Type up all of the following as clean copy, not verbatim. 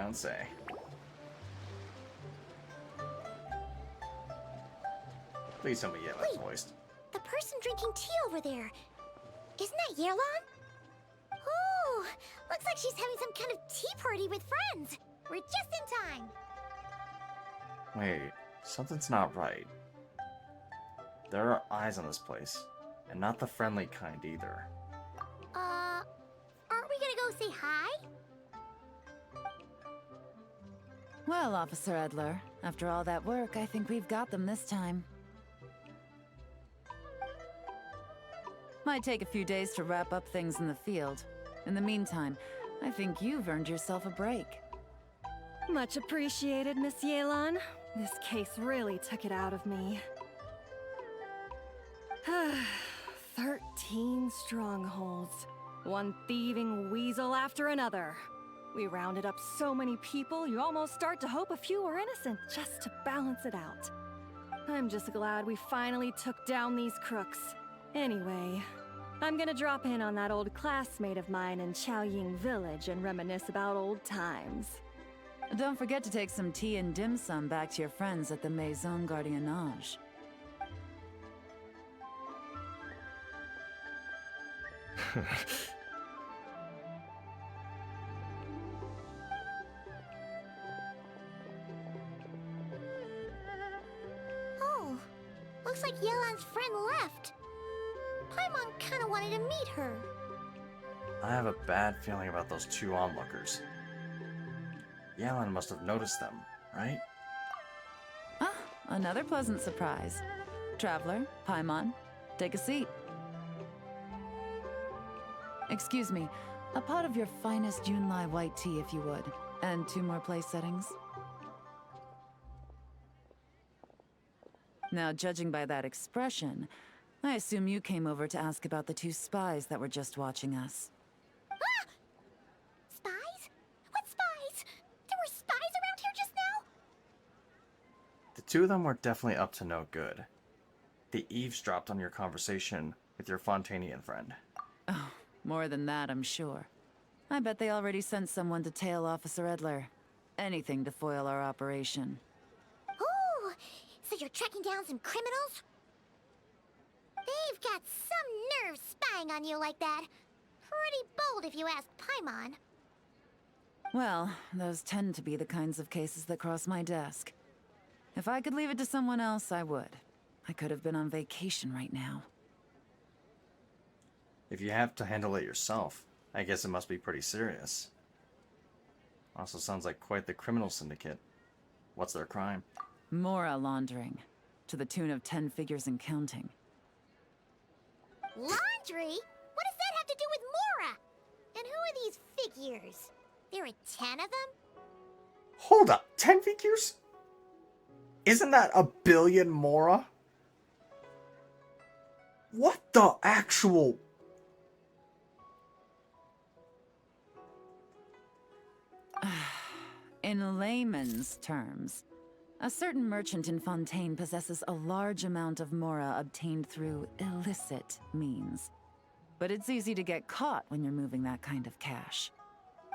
don't say. Please tell me Yelan's voiced. The person drinking tea over there. Isn't that Yelan? Oh, looks like she's having some kind of tea party with friends. We're just in time. Wait, something's not right. There are eyes on this place, and not the friendly kind either. Aren't we gonna go say hi? Well, Officer Edler, after all that work, I think we've got them this time. Might take a few days to wrap up things in the field. In the meantime, I think you've earned yourself a break. Much appreciated, Miss Yelan. This case really took it out of me. 13 strongholds. One thieving weasel after another. We rounded up so many people, you almost start to hope a few were innocent, just to balance it out. I'm just glad we finally took down these crooks. Anyway, I'm gonna drop in on that old classmate of mine in Chaoying Village and reminisce about old times. Don't forget to take some tea and dim sum back to your friends at the Maison Gardiennage. Oh, looks like Yelan's friend left. Paimon kinda wanted to meet her. I have a bad feeling about those two onlookers. Yelan must have noticed them, right? Ah, another pleasant surprise. Traveler, Paimon, take a seat. Excuse me, a pot of your finest Junlai white tea if you would, and 2 more place settings. Now, judging by that expression, I assume you came over to ask about the 2 spies that were just watching us. Ah! Spies? What spies? There were spies around here just now? The two of them were definitely up to no good. They eavesdropped on your conversation with your Fontanian friend. Oh, more than that, I'm sure. I bet they already sent someone to tail Officer Edler. Anything to foil our operation. Oh, so you're tracking down some criminals? They've got some nerve spying on you like that. Pretty bold if you ask Paimon. Well, those tend to be the kinds of cases that cross my desk. If I could leave it to someone else, I would. I could have been on vacation right now. If you have to handle it yourself, I guess it must be pretty serious. Also sounds like quite the criminal syndicate. What's their crime? Mora laundering, to the tune of 10 figures and counting. Laundry? What does that have to do with Mora? And who are these figures? There are 10 of them? Hold up, 10 figures? Isn't that a billion Mora? What the actual... In layman's terms, a certain merchant in Fontaine possesses a large amount of Mora obtained through illicit means. But it's easy to get caught when you're moving that kind of cash.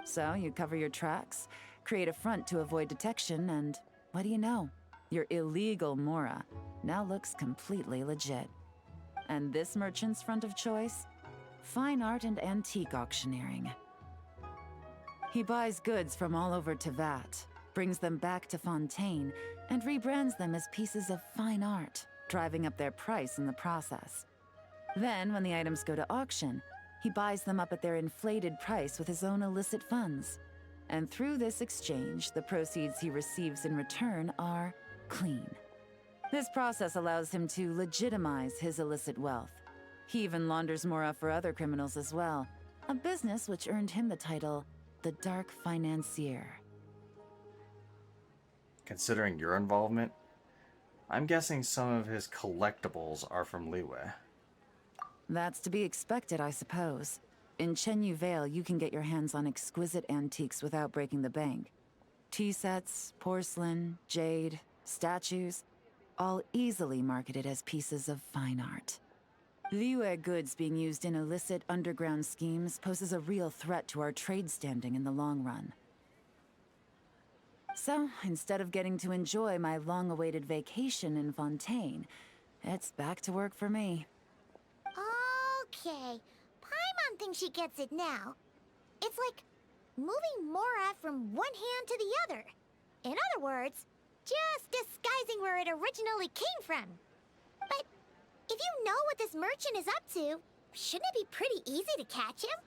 So you cover your tracks, create a front to avoid detection, and what do you know? Your illegal Mora now looks completely legit. And this merchant's front of choice? Fine art and antique auctioneering. He buys goods from all over Tevat, brings them back to Fontaine, and rebrands them as pieces of fine art, driving up their price in the process. Then, when the items go to auction, he buys them up at their inflated price with his own illicit funds. And through this exchange, the proceeds he receives in return are clean. This process allows him to legitimize his illicit wealth. He even launders Mora for other criminals as well, a business which earned him the title the Dark Financier. Considering your involvement, I'm guessing some of his collectibles are from Liyue. That's to be expected, I suppose. In Chenyu Vale, you can get your hands on exquisite antiques without breaking the bank. Tea sets, porcelain, jade, statues, all easily marketed as pieces of fine art. Liyue goods being used in illicit underground schemes poses a real threat to our trade standing in the long run. So, instead of getting to enjoy my long-awaited vacation in Fontaine, it's back to work for me. Okay. Paimon thinks she gets it now. It's like moving Mora from one hand to the other. In other words, just disguising where it originally came from. But if you know what this merchant is up to, shouldn't it be pretty easy to catch him?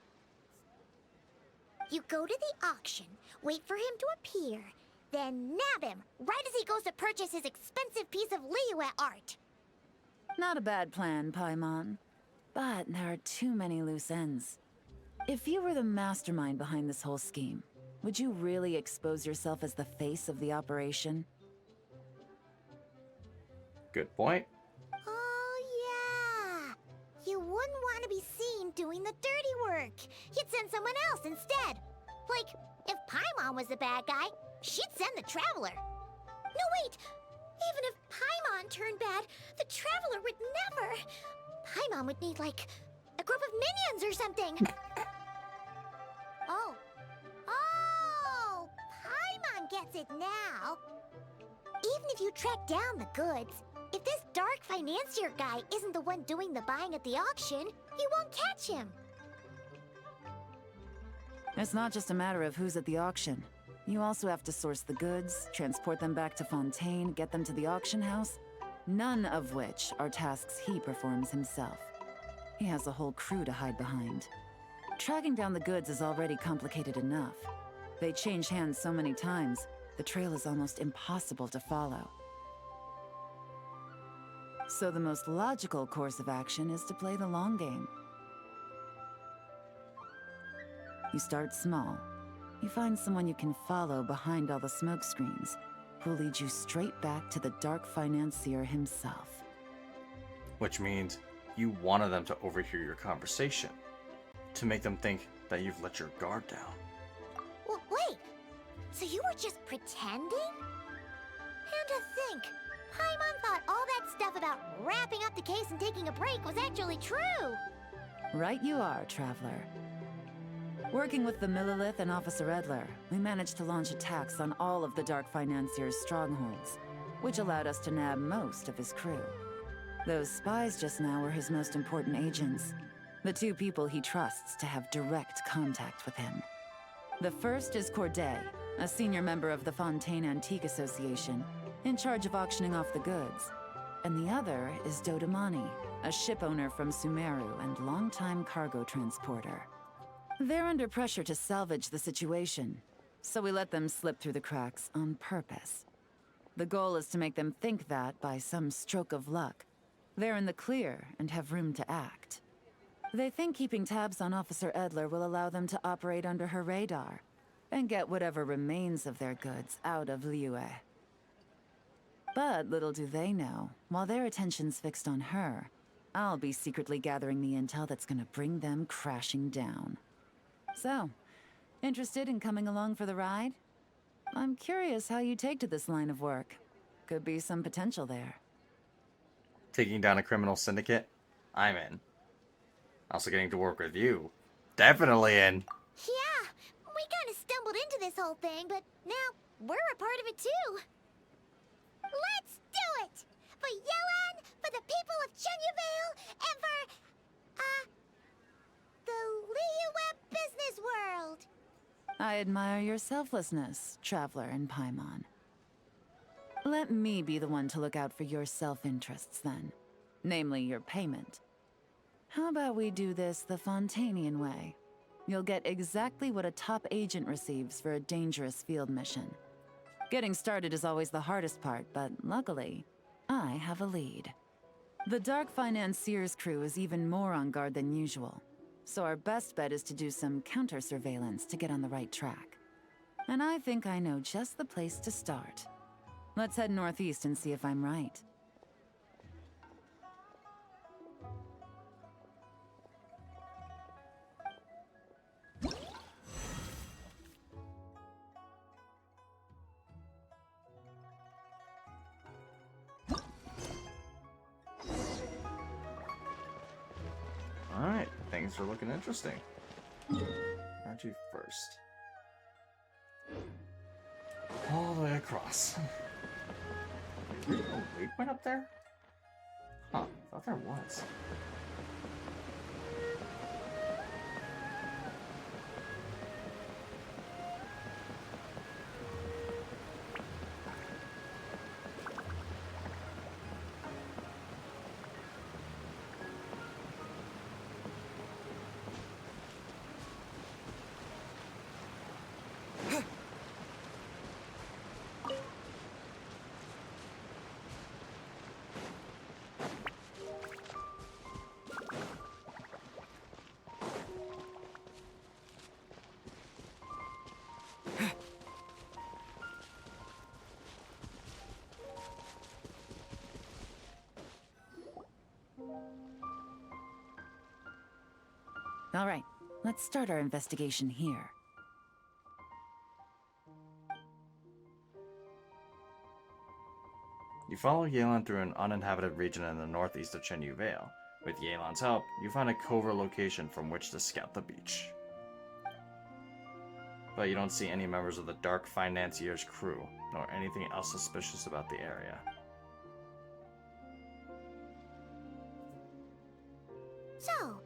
You go to the auction, wait for him to appear, then nab him right as he goes to purchase his expensive piece of Liyue art. Not a bad plan, Paimon. But there are too many loose ends. If you were the mastermind behind this whole scheme, would you really expose yourself as the face of the operation? Good point. Oh, yeah. You wouldn't want to be seen doing the dirty work. You'd send someone else instead. Like, if Paimon was the bad guy, she'd send the Traveler. No, wait. Even if Paimon turned bad, the Traveler would never. Paimon would need, like, a group of minions or something. Oh, Paimon gets it now. Even if you track down the goods, if this dark financier guy isn't the one doing the buying at the auction, you won't catch him. It's not just a matter of who's at the auction. You also have to source the goods, transport them back to Fontaine, get them to the auction house, none of which are tasks he performs himself. He has a whole crew to hide behind. Tracking down the goods is already complicated enough. They change hands so many times, the trail is almost impossible to follow. So the most logical course of action is to play the long game. You start small. You find someone you can follow behind all the smoke screens, who'll lead you straight back to the dark financier himself. Which means you wanted them to overhear your conversation, to make them think that you've let your guard down. Well, wait, so you were just pretending? And to think, Paimon thought all that stuff about wrapping up the case and taking a break was actually true. Right you are, Traveler. Working with the Millilith and Officer Edler, we managed to launch attacks on all of the Dark Financier's strongholds, which allowed us to nab most of his crew. Those spies just now were his most important agents, the two people he trusts to have direct contact with him. The first is Corday, a senior member of the Fontaine Antique Association, in charge of auctioning off the goods. And the other is Dodamani, a ship owner from Sumeru and longtime cargo transporter. They're under pressure to salvage the situation, so we let them slip through the cracks on purpose. The goal is to make them think that, by some stroke of luck, they're in the clear and have room to act. They think keeping tabs on Officer Edler will allow them to operate under her radar and get whatever remains of their goods out of Liyue. But little do they know, while their attention's fixed on her, I'll be secretly gathering the intel that's gonna bring them crashing down. So, interested in coming along for the ride? I'm curious how you take to this line of work. Could be some potential there. Taking down a criminal syndicate? I'm in. Also getting to work with you? Definitely in. Yeah, we kind of stumbled into this whole thing, but now we're a part of it too. Let's do it! For Yelan, for the people of Chenyavale, and for, the Liyue business world! I admire your selflessness, Traveler and Paimon. Let me be the one to look out for your self-interests then. Namely, your payment. How about we do this the Fontainian way? You'll get exactly what a top agent receives for a dangerous field mission. Getting started is always the hardest part, but luckily, I have a lead. The Dark Financier's crew is even more on guard than usual, so our best bet is to do some counter-surveillance to get on the right track. And I think I know just the place to start. Let's head northeast and see if I'm right. Alright, things are looking interesting. Aren't you first? All the way across. Is there a waypoint up there? Huh, I thought there was. All right, let's start our investigation here. You follow Yelan through an uninhabited region in the northeast of Chenyu Vale. With Yelan's help, you find a covert location from which to scout the beach. But you don't see any members of the Dark Financier's crew, nor anything else suspicious about the area. So,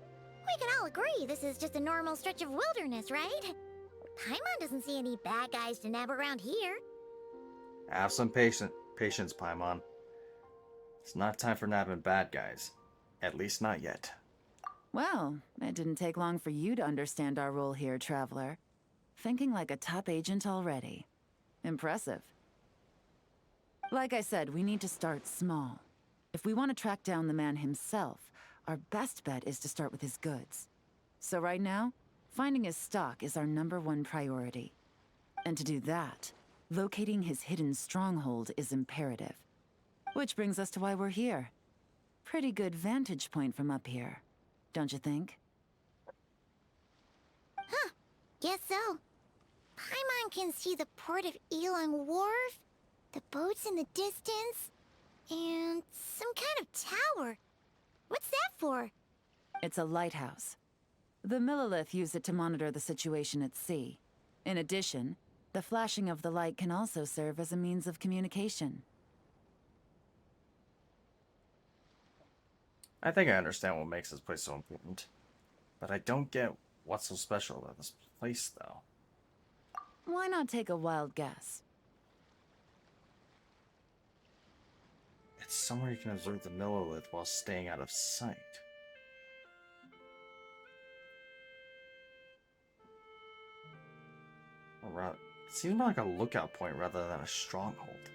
we can all agree this is just a normal stretch of wilderness, right? Paimon doesn't see any bad guys to nab around here. Have some patience, Paimon. It's not time for nabbing bad guys. At least not yet. Well, it didn't take long for you to understand our role here, Traveler. Thinking like a top agent already. Impressive. Like I said, we need to start small. If we want to track down the man himself, our best bet is to start with his goods. So right now, finding his stock is our #1 priority. And to do that, locating his hidden stronghold is imperative. Which brings us to why we're here. Pretty good vantage point from up here, don't you think? Huh, guess so. Paimon can see the port of Elang Wharf, the boats in the distance, and some kind of tower. What's that for? It's a lighthouse. The Millilith use it to monitor the situation at sea. In addition, the flashing of the light can also serve as a means of communication. I think I understand what makes this place so important. But I don't get what's so special about this place, though. Why not take a wild guess? It's somewhere you can observe the Millilith while staying out of sight. Or rather, it seems more like a lookout point rather than a stronghold.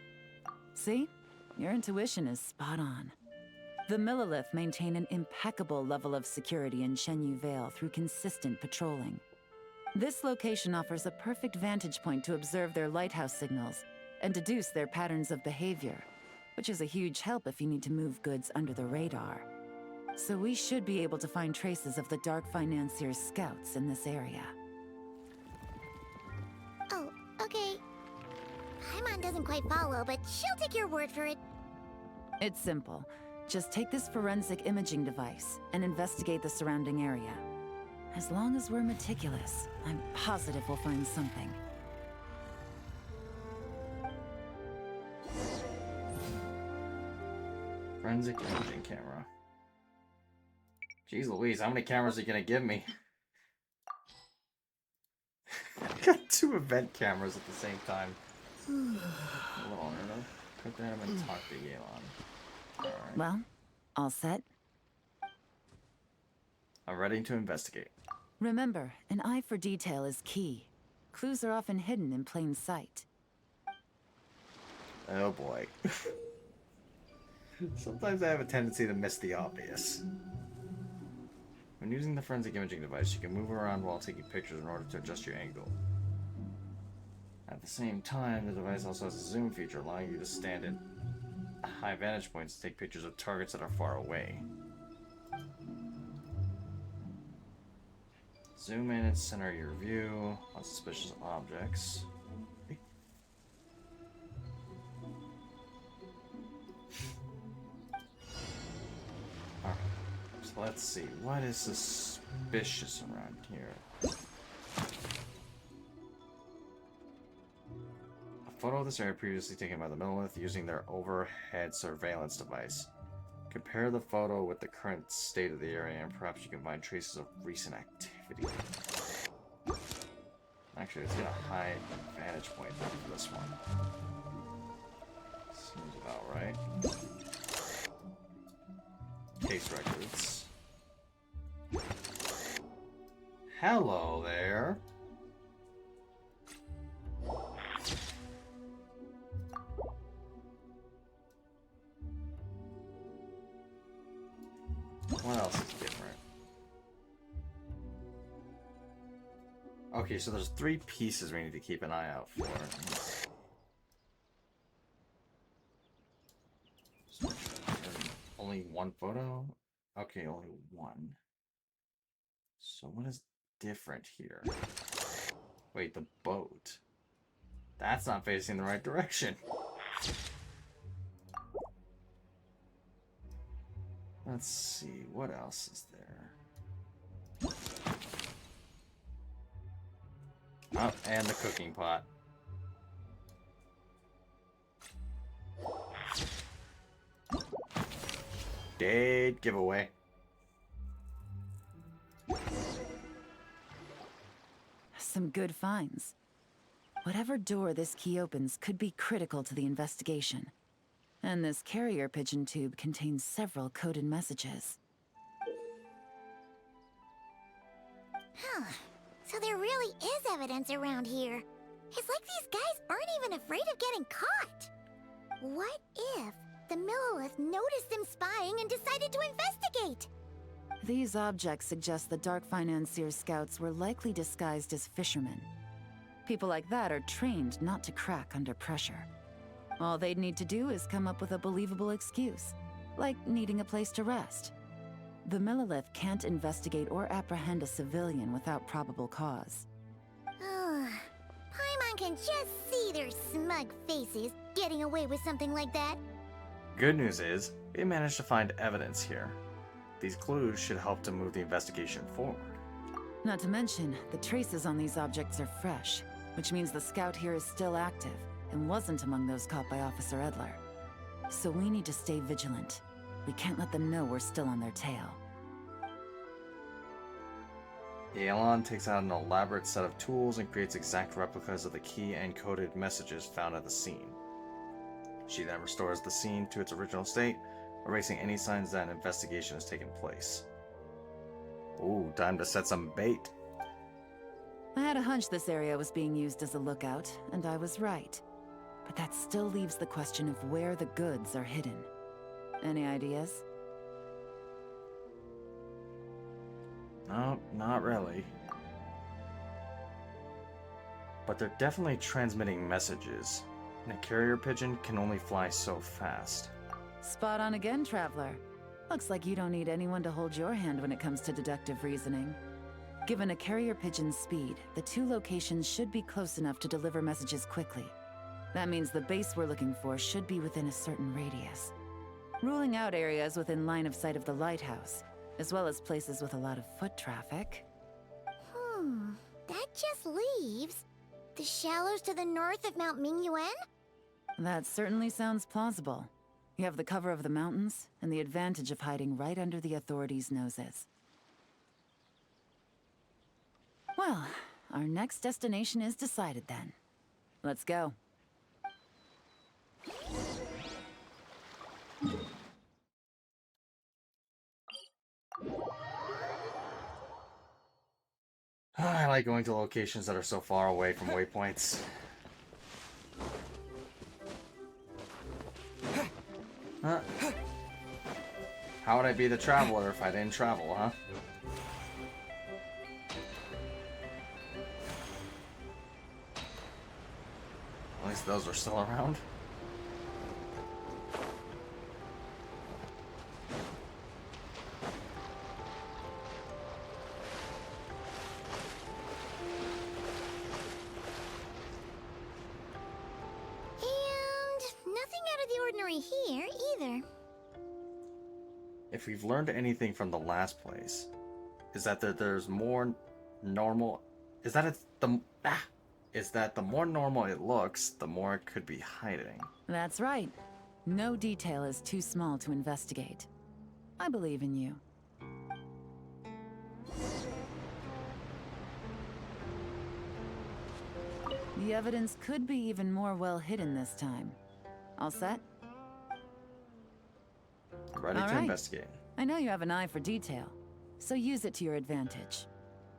See? Your intuition is spot on. The Millilith maintain an impeccable level of security in Chenyu Vale through consistent patrolling. This location offers a perfect vantage point to observe their lighthouse signals and deduce their patterns of behavior, which is a huge help if you need to move goods under the radar. So we should be able to find traces of the Dark Financier's scouts in this area. Oh, okay. Paimon doesn't quite follow, but she'll take your word for it. It's simple. Just take this forensic imaging device and investigate the surrounding area. As long as we're meticulous, I'm positive we'll find something. Forensic imaging camera. Jeez Louise, how many cameras are you gonna give me? I got 2 event cameras at the same time. A little unheard of. Put them and talk to Yelan. Alright. Well, all set? I'm ready to investigate. Remember, an eye for detail is key. Clues are often hidden in plain sight. Oh boy. Sometimes I have a tendency to miss the obvious. When using the forensic imaging device, you can move around while taking pictures in order to adjust your angle. At the same time, the device also has a zoom feature, allowing you to stand at high vantage points to take pictures of targets that are far away. Zoom in and center your view on suspicious objects. Alright, so let's see. What is suspicious around here? A Photo of this area previously taken by the Millith using their overhead surveillance device. Compare the photo with the current state of the area and perhaps you can find traces of recent activity. Actually, let's get a high vantage point for this one. Seems about right. Case records. Hello there. What else is different? Okay, so there's 3 pieces we need to keep an eye out for. Only 1 photo? Okay, only 1. So what is different here? Wait, the boat. That's not facing the right direction. Let's see, what else is there? Oh, and the cooking pot. Dead giveaway. Some good finds. Whatever door this key opens could be critical to the investigation. And this carrier pigeon tube contains several coded messages. Huh. So there really is evidence around here. It's like these guys aren't even afraid of getting caught. What if the Millith noticed them spying and decided to investigate? These objects suggest the Dark Financier scouts were likely disguised as fishermen. People like that are trained not to crack under pressure. All they'd need to do is come up with a believable excuse, like needing a place to rest. The Millith can't investigate or apprehend a civilian without probable cause. Paimon can just see their smug faces getting away with something like that. Good news is, we managed to find evidence here. These clues should help to move the investigation forward. Not to mention, the traces on these objects are fresh, which means the scout here is still active and wasn't among those caught by Officer Edler. So we need to stay vigilant. We can't let them know we're still on their tail. Yelan takes out an elaborate set of tools and creates exact replicas of the key and coded messages found at the scene. She then restores the scene to its original state, erasing any signs that an investigation has taken place. Ooh, time to set some bait. I had a hunch this area was being used as a lookout, and I was right. But that still leaves the question of where the goods are hidden. Any ideas? No, not really. But they're definitely transmitting messages, and a carrier pigeon can only fly so fast. Spot on again, Traveler. Looks like you don't need anyone to hold your hand when it comes to deductive reasoning. Given a carrier pigeon's speed, the 2 locations should be close enough to deliver messages quickly. That means the base we're looking for should be within a certain radius. Ruling out areas within line of sight of the lighthouse, as well as places with a lot of foot traffic. That just leaves the shallows to the north of Mount Mingyuan? That certainly sounds plausible. You have the cover of the mountains, and the advantage of hiding right under the authorities' noses. Well, our next destination is decided then. Let's go. I like going to locations that are so far away from waypoints. Huh? How would I be the traveler if I didn't travel, huh? At least those are still around. Here either. If we've learned anything from the last place, is that there's more normal. Is that it's the is that the more normal it looks, the more it could be hiding. That's right. No detail is too small to investigate. I believe in you. The evidence could be even more well hidden this time. All set? Ready All to right. investigate. I know you have an eye for detail, so use it to your advantage.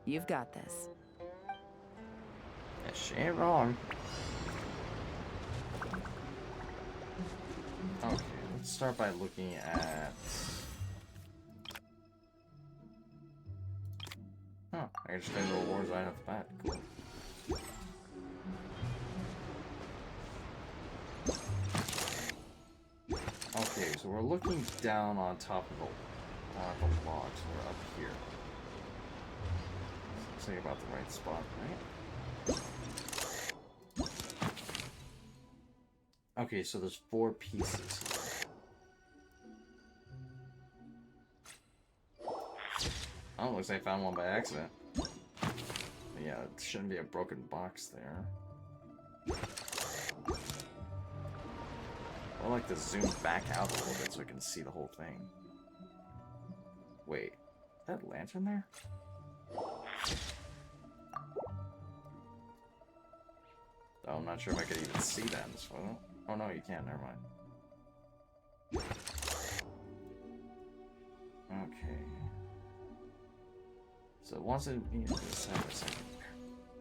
You've got this. Yeah, she ain't wrong. Okay, let's start by looking at... Huh, I can just go to rewards right off the bat. Cool. Okay, so we're looking down on top of the logs. We're up here. Looks like about the right spot, right? Okay, so there's 4 pieces here. Oh, looks like I found one by accident. But yeah, it shouldn't be a broken box there. I like to zoom back out a little bit so I can see the whole thing. Wait, is that lantern there? Oh, I'm not sure if I could even see that in this photo. Oh no, you can't, never mind. Okay. So once it...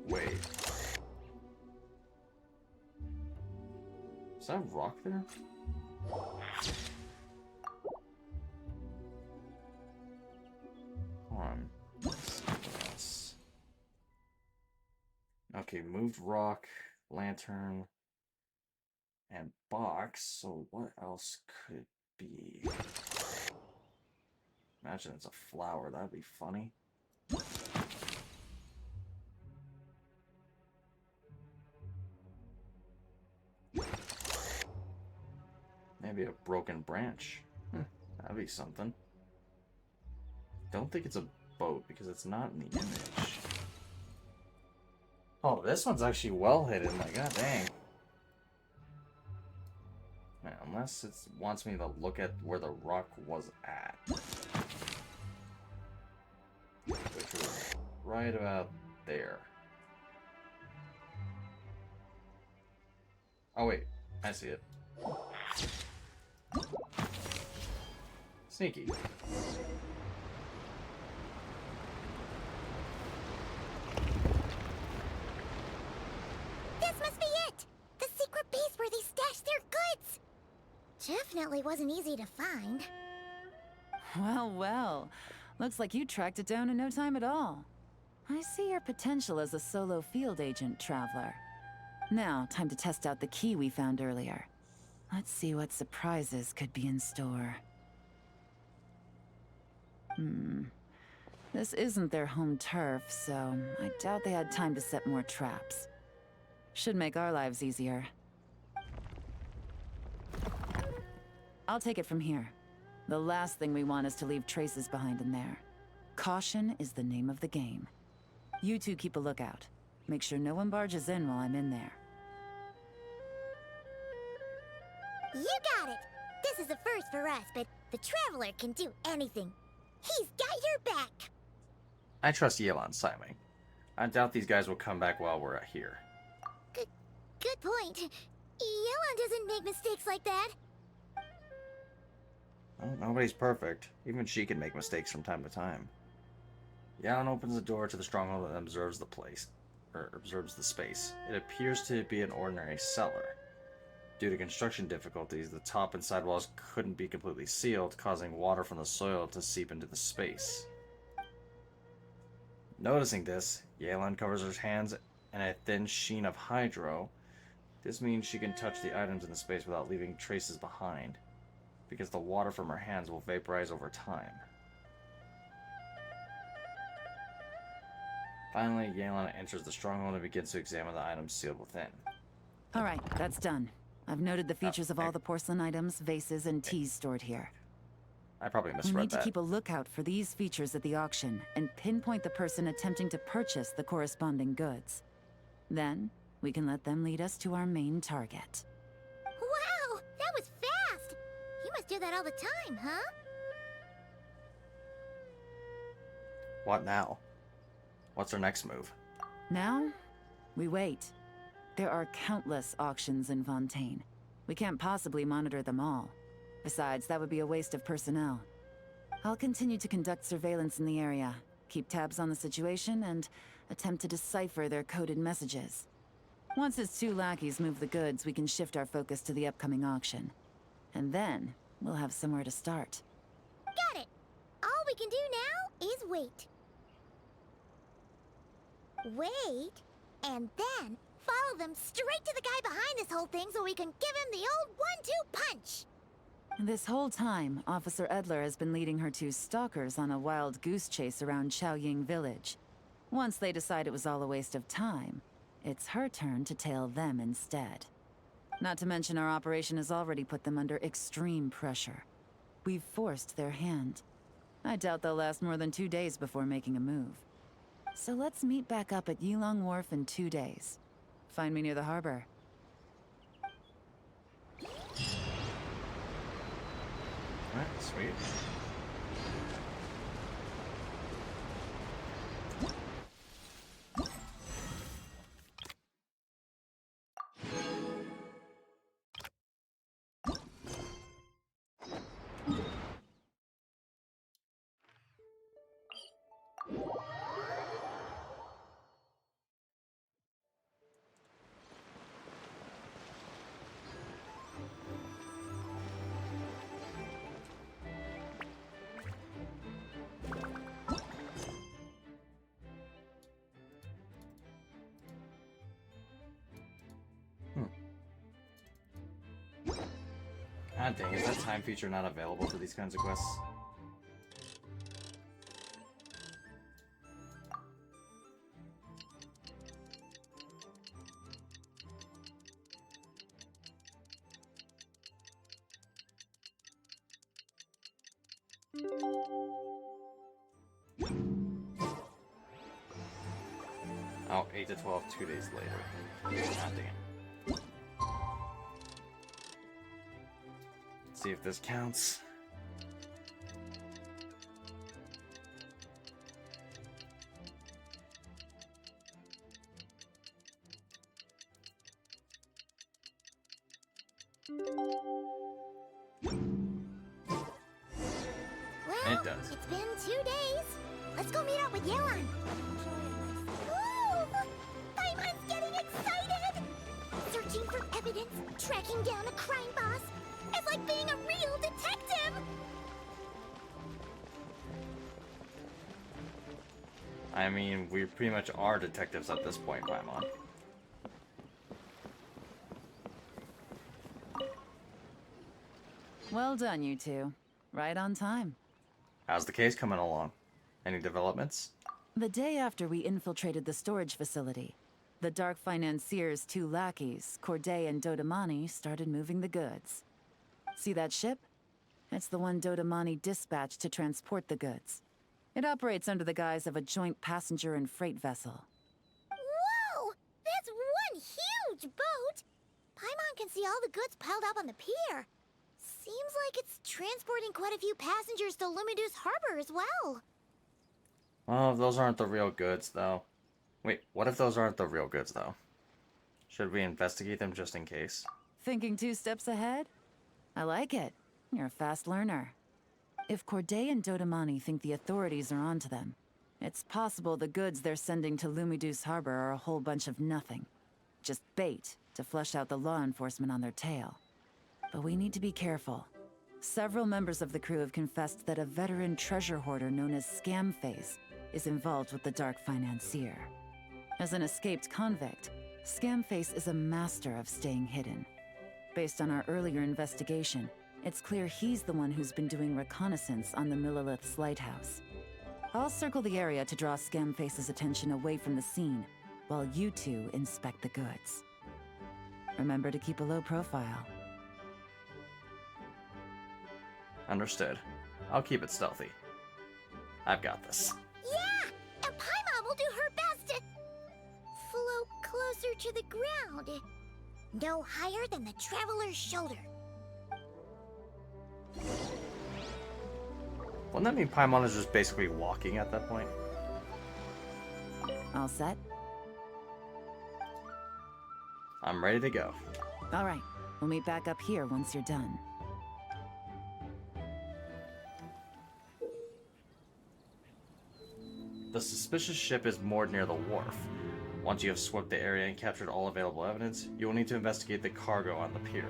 Wait. Is that a rock there? Hold on. Let's see what else. Okay, moved rock, lantern, and box. So what else could be? Imagine it's a flower. That'd be funny. Maybe a broken branch. That'd be something. Don't think it's a boat because it's not in the image. Oh, this one's actually well hidden. Like, god dang. Man, unless it wants me to look at where the rock was at. Which was right about there. Oh wait, I see it. Sneaky. This must be it! The secret base where they stashed their goods! Definitely wasn't easy to find. Well, well. Looks like you tracked it down in no time at all. I see your potential as a solo field agent, Traveler. Now, time to test out the key we found earlier. Let's see what surprises could be in store. This isn't their home turf, so I doubt they had time to set more traps. Should make our lives easier. I'll take it from here. The last thing we want is to leave traces behind in there. Caution is the name of the game. You two keep a lookout. Make sure no one barges in while I'm in there. You got it! This is a first for us, but the Traveler can do anything. He's got your back! I trust Yelan's timing. I doubt these guys will come back while we're here. Good point. Yelan doesn't make mistakes like that. Well, nobody's perfect. Even she can make mistakes from time to time. Yelan opens the door to the stronghold and observes the place, or observes the space. It appears to be an ordinary cellar. Due to construction difficulties, the top and side walls couldn't be completely sealed, causing water from the soil to seep into the space. Noticing this, Yelan covers her hands in a thin sheen of hydro. This means she can touch the items in the space without leaving traces behind, because the water from her hands will vaporize over time. Finally, Yelan enters the stronghold and begins to examine the items sealed within. Alright, that's done. I've noted the features of all the porcelain items, vases, and teas stored here. I probably We misread need to that. keep a lookout for these features at the auction and pinpoint the person attempting to purchase the corresponding goods. Then, we can let them lead us to our main target. Wow, that was fast! You must do that all the time, huh? What now? What's our next move? Now, we wait. There are countless auctions in Fontaine. We can't possibly monitor them all. Besides, that would be a waste of personnel. I'll continue to conduct surveillance in the area, keep tabs on the situation, and attempt to decipher their coded messages. Once his 2 lackeys move the goods, we can shift our focus to the upcoming auction. And then, we'll have somewhere to start. Got it! All we can do now is wait. Wait, and then follow them straight to the guy behind this whole thing so we can give him the old 1-2 punch! This whole time, Officer Edler has been leading her 2 stalkers on a wild goose chase around Chaoying Village. Once they decide it was all a waste of time, it's her turn to tail them instead. Not to mention our operation has already put them under extreme pressure. We've forced their hand. I doubt they'll last more than 2 days before making a move. So let's meet back up at Yilong Wharf in 2 days. Find me near the harbor. Alright, sweet. God dang, is that time feature not available for these kinds of quests? Oh, 8 to 12, 2 days later. God damn. Let's see if this counts. Well, It does. it's been 2 days. Let's go meet up with Yelan. Woo! Paimon's getting excited! Searching for evidence, tracking down a crime boss. It's like being a real detective! I mean, we pretty much are detectives at this point, Paimon. Well done, you 2. Right on time. How's the case coming along? Any developments? The day after we infiltrated the storage facility, the Dark Financier's 2 lackeys, Corday and Dodamani, started moving the goods. See that ship? It's the one Dodamani dispatched to transport the goods. It operates under the guise of a joint passenger and freight vessel. Whoa! That's one huge boat! Paimon can see all the goods piled up on the pier. Seems like it's transporting quite a few passengers to Lumidus Harbor as well. Well, those aren't the real goods, though. Wait, what if those aren't the real goods, though? Should we investigate them just in case? Thinking 2 steps ahead? I like it. You're a fast learner. If Corday and Dodamani think the authorities are onto them, it's possible the goods they're sending to Lumidus Harbor are a whole bunch of nothing. Just bait to flush out the law enforcement on their tail. But we need to be careful. Several members of the crew have confessed that a veteran treasure hoarder known as Scamface is involved with the Dark Financier. As an escaped convict, Scamface is a master of staying hidden. Based on our earlier investigation, it's clear he's the one who's been doing reconnaissance on the Millilith's lighthouse. I'll circle the area to draw Scamface's attention away from the scene, while you 2 inspect the goods. Remember to keep a low profile. Understood. I'll keep it stealthy. I've got this. Yeah! And Paimon will do her best to float close closer to the ground. No higher than the traveler's shoulder. Wouldn't that mean Paimon is just basically walking at that point? All set? I'm ready to go. All right. We'll meet back up here once you're done. The suspicious ship is moored near the wharf. Once you have swept the area and captured all available evidence, you will need to investigate the cargo on the pier.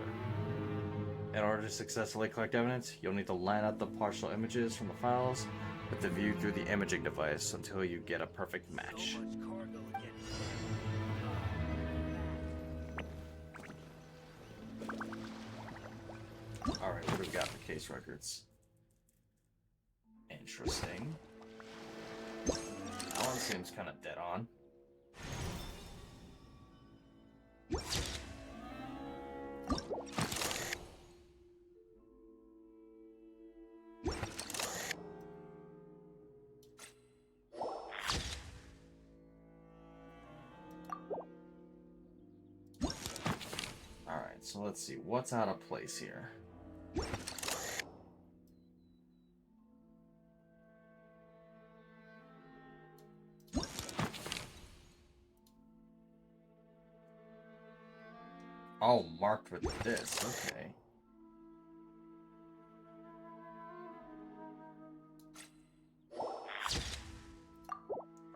In order to successfully collect evidence, you'll need to line up the partial images from the files with the view through the imaging device until you get a perfect match. Alright, what do we got for case records? Interesting. That one seems kind of dead on. Alright, so let's see. What's out of place here? Oh, marked with this. Okay.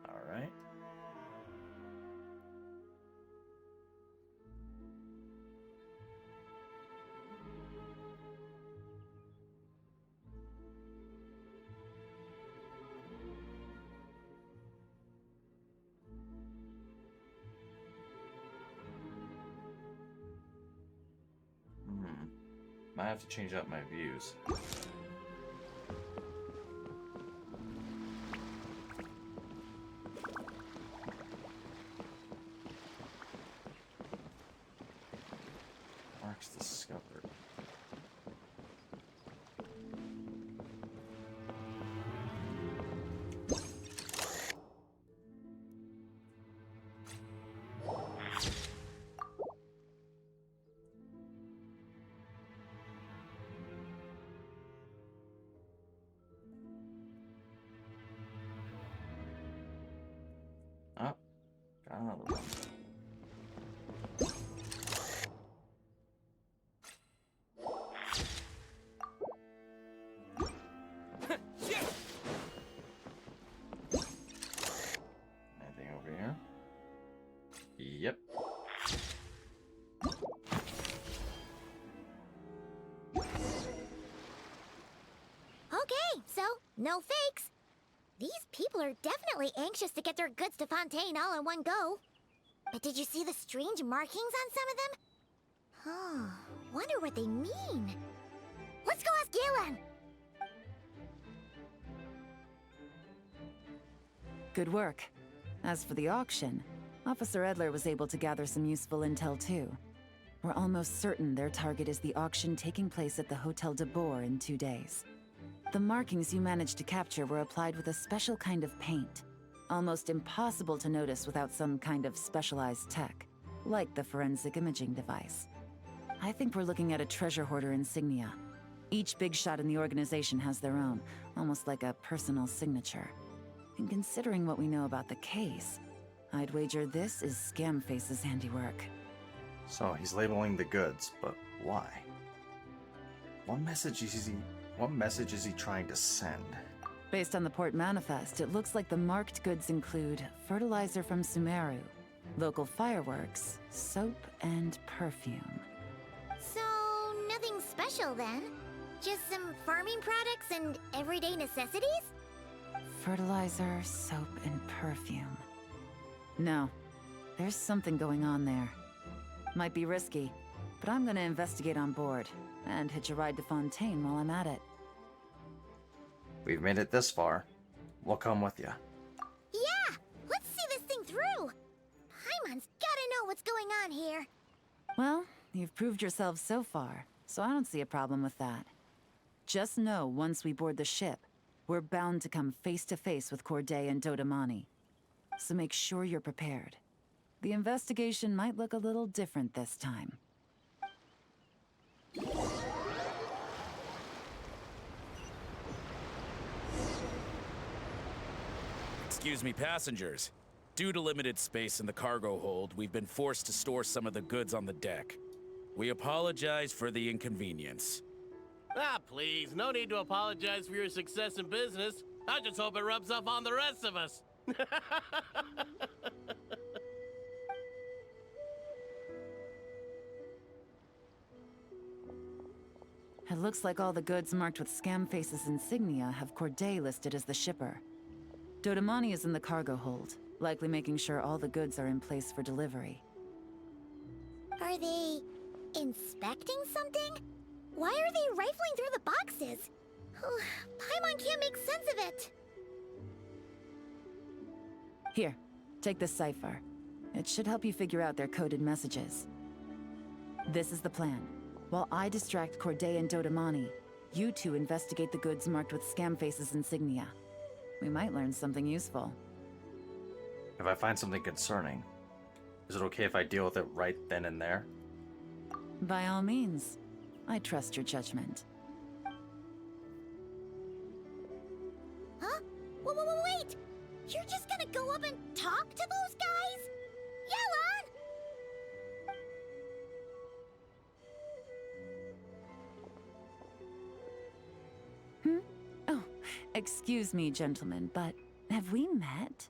All right. Might have to change up my views. Marks discovered. Oh, got another one. Anything over here? Yep. Okay, so no fakes. These people are definitely anxious to get their goods to Fontaine all in one go. But did you see the strange markings on some of them? Huh, wonder what they mean. Let's go ask Galen! Good work. As for the auction, Officer Edler was able to gather some useful intel too. We're almost certain their target is the auction taking place at the Hotel de Boer in 2 days. The markings you managed to capture were applied with a special kind of paint. Almost impossible to notice without some kind of specialized tech, like the forensic imaging device. I think we're looking at a treasure hoarder insignia. Each big shot in the organization has their own, almost like a personal signature. And considering what we know about the case, I'd wager this is Scamface's handiwork. So he's labeling the goods, but why? What message is he trying to send? Based on the port manifest, it looks like the marked goods include fertilizer from Sumeru, local fireworks, soap, and perfume. So, nothing special then? Just some farming products and everyday necessities? Fertilizer, soap, and perfume. No, there's something going on there. Might be risky, but I'm gonna investigate on board, and hitch a ride to Fontaine while I'm at it. We've made it this far. We'll come with you. Yeah! Let's see this thing through! Paimon's gotta know what's going on here. Well, you've proved yourself so far, so I don't see a problem with that. Just know once we board the ship, we're bound to come face to face with Corday and Dodamani. So make sure you're prepared. the investigation might look a little different this time. Excuse me, passengers. Due to limited space in the cargo hold, we've been forced to store some of the goods on the deck. We apologize for the inconvenience. Ah, please, no need to apologize for your success in business. I just hope it rubs off on the rest of us. It looks like all the goods marked with Scamface's insignia have Corday listed as the shipper. Dodamani is in the cargo hold, likely making sure all the goods are in place for delivery. Are they inspecting something? Why are they rifling through the boxes? Paimon can't make sense of it. Here, take this cipher. It should help you figure out their coded messages. This is the plan. While I distract Corday and Dodamani, you two investigate the goods marked with Scamface's insignia. We might learn something useful. If I find something concerning, is it okay if I deal with it right then and there? By all means. I trust your judgment. Huh? Wait! You're just gonna go up and talk to those guys? Yelan! Oh, excuse me, gentlemen, but have we met?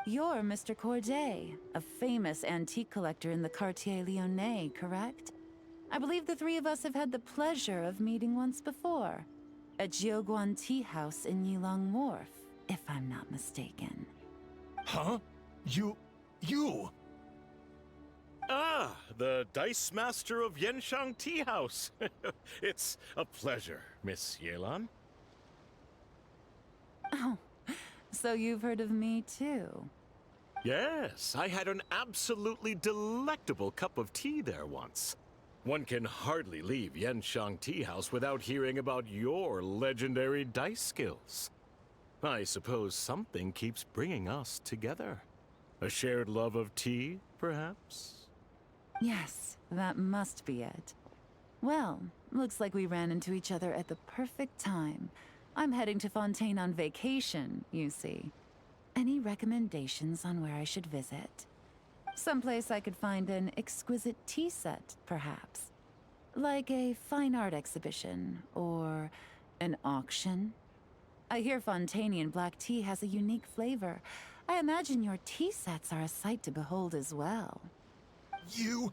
You're Mr. Corday, a famous antique collector in the Quartier Lyonnais, correct? I believe the three of us have had the pleasure of meeting once before. At Jiuguan Tea House in Yilong Wharf, if I'm not mistaken. Huh? You... Ah, the Dice Master of Yenshang Tea House. It's a pleasure, Miss Yelan. Oh, so you've heard of me too? Yes, I had an absolutely delectable cup of tea there once. One can hardly leave Yenshang Tea House without hearing about your legendary dice skills. I suppose something keeps bringing us together. A shared love of tea, perhaps? Yes, that must be it. Well, looks like we ran into each other at the perfect time. I'm heading to Fontaine on vacation, you see. Any recommendations on where I should visit? Someplace I could find an exquisite tea set, perhaps. Like a fine art exhibition, or an auction. I hear Fontainian black tea has a unique flavor. I imagine your tea sets are a sight to behold as well. You...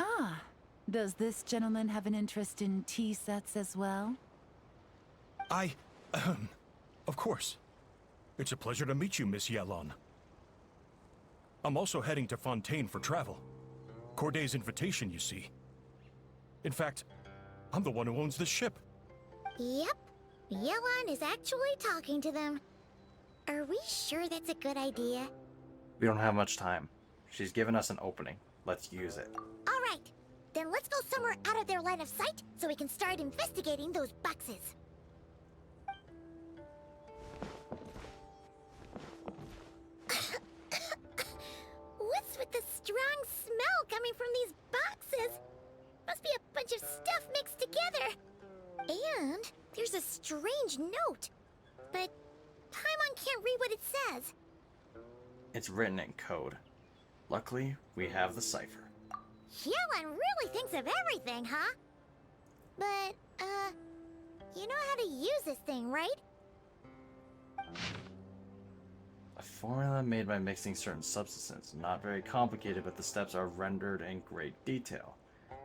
Ah, does this gentleman have an interest in tea sets as well? Of course. It's a pleasure to meet you, Miss Yelan. I'm also heading to Fontaine for travel. Corday's invitation, you see. In fact, I'm the one who owns this ship. Yep. Yelan is actually talking to them. Are we sure that's a good idea? We don't have much time. She's given us an opening. Let's use it. Alright. Then let's go somewhere out of their line of sight so we can start investigating those boxes. What's with the strong smell coming from these boxes? Must be a bunch of stuff mixed together. And there's a strange note. But Paimon can't read what it says. It's written in code. Luckily, we have the cipher. Yelan really thinks of everything, huh? But, you know how to use this thing, right? A formula made by mixing certain substances. Not very complicated, but the steps are rendered in great detail.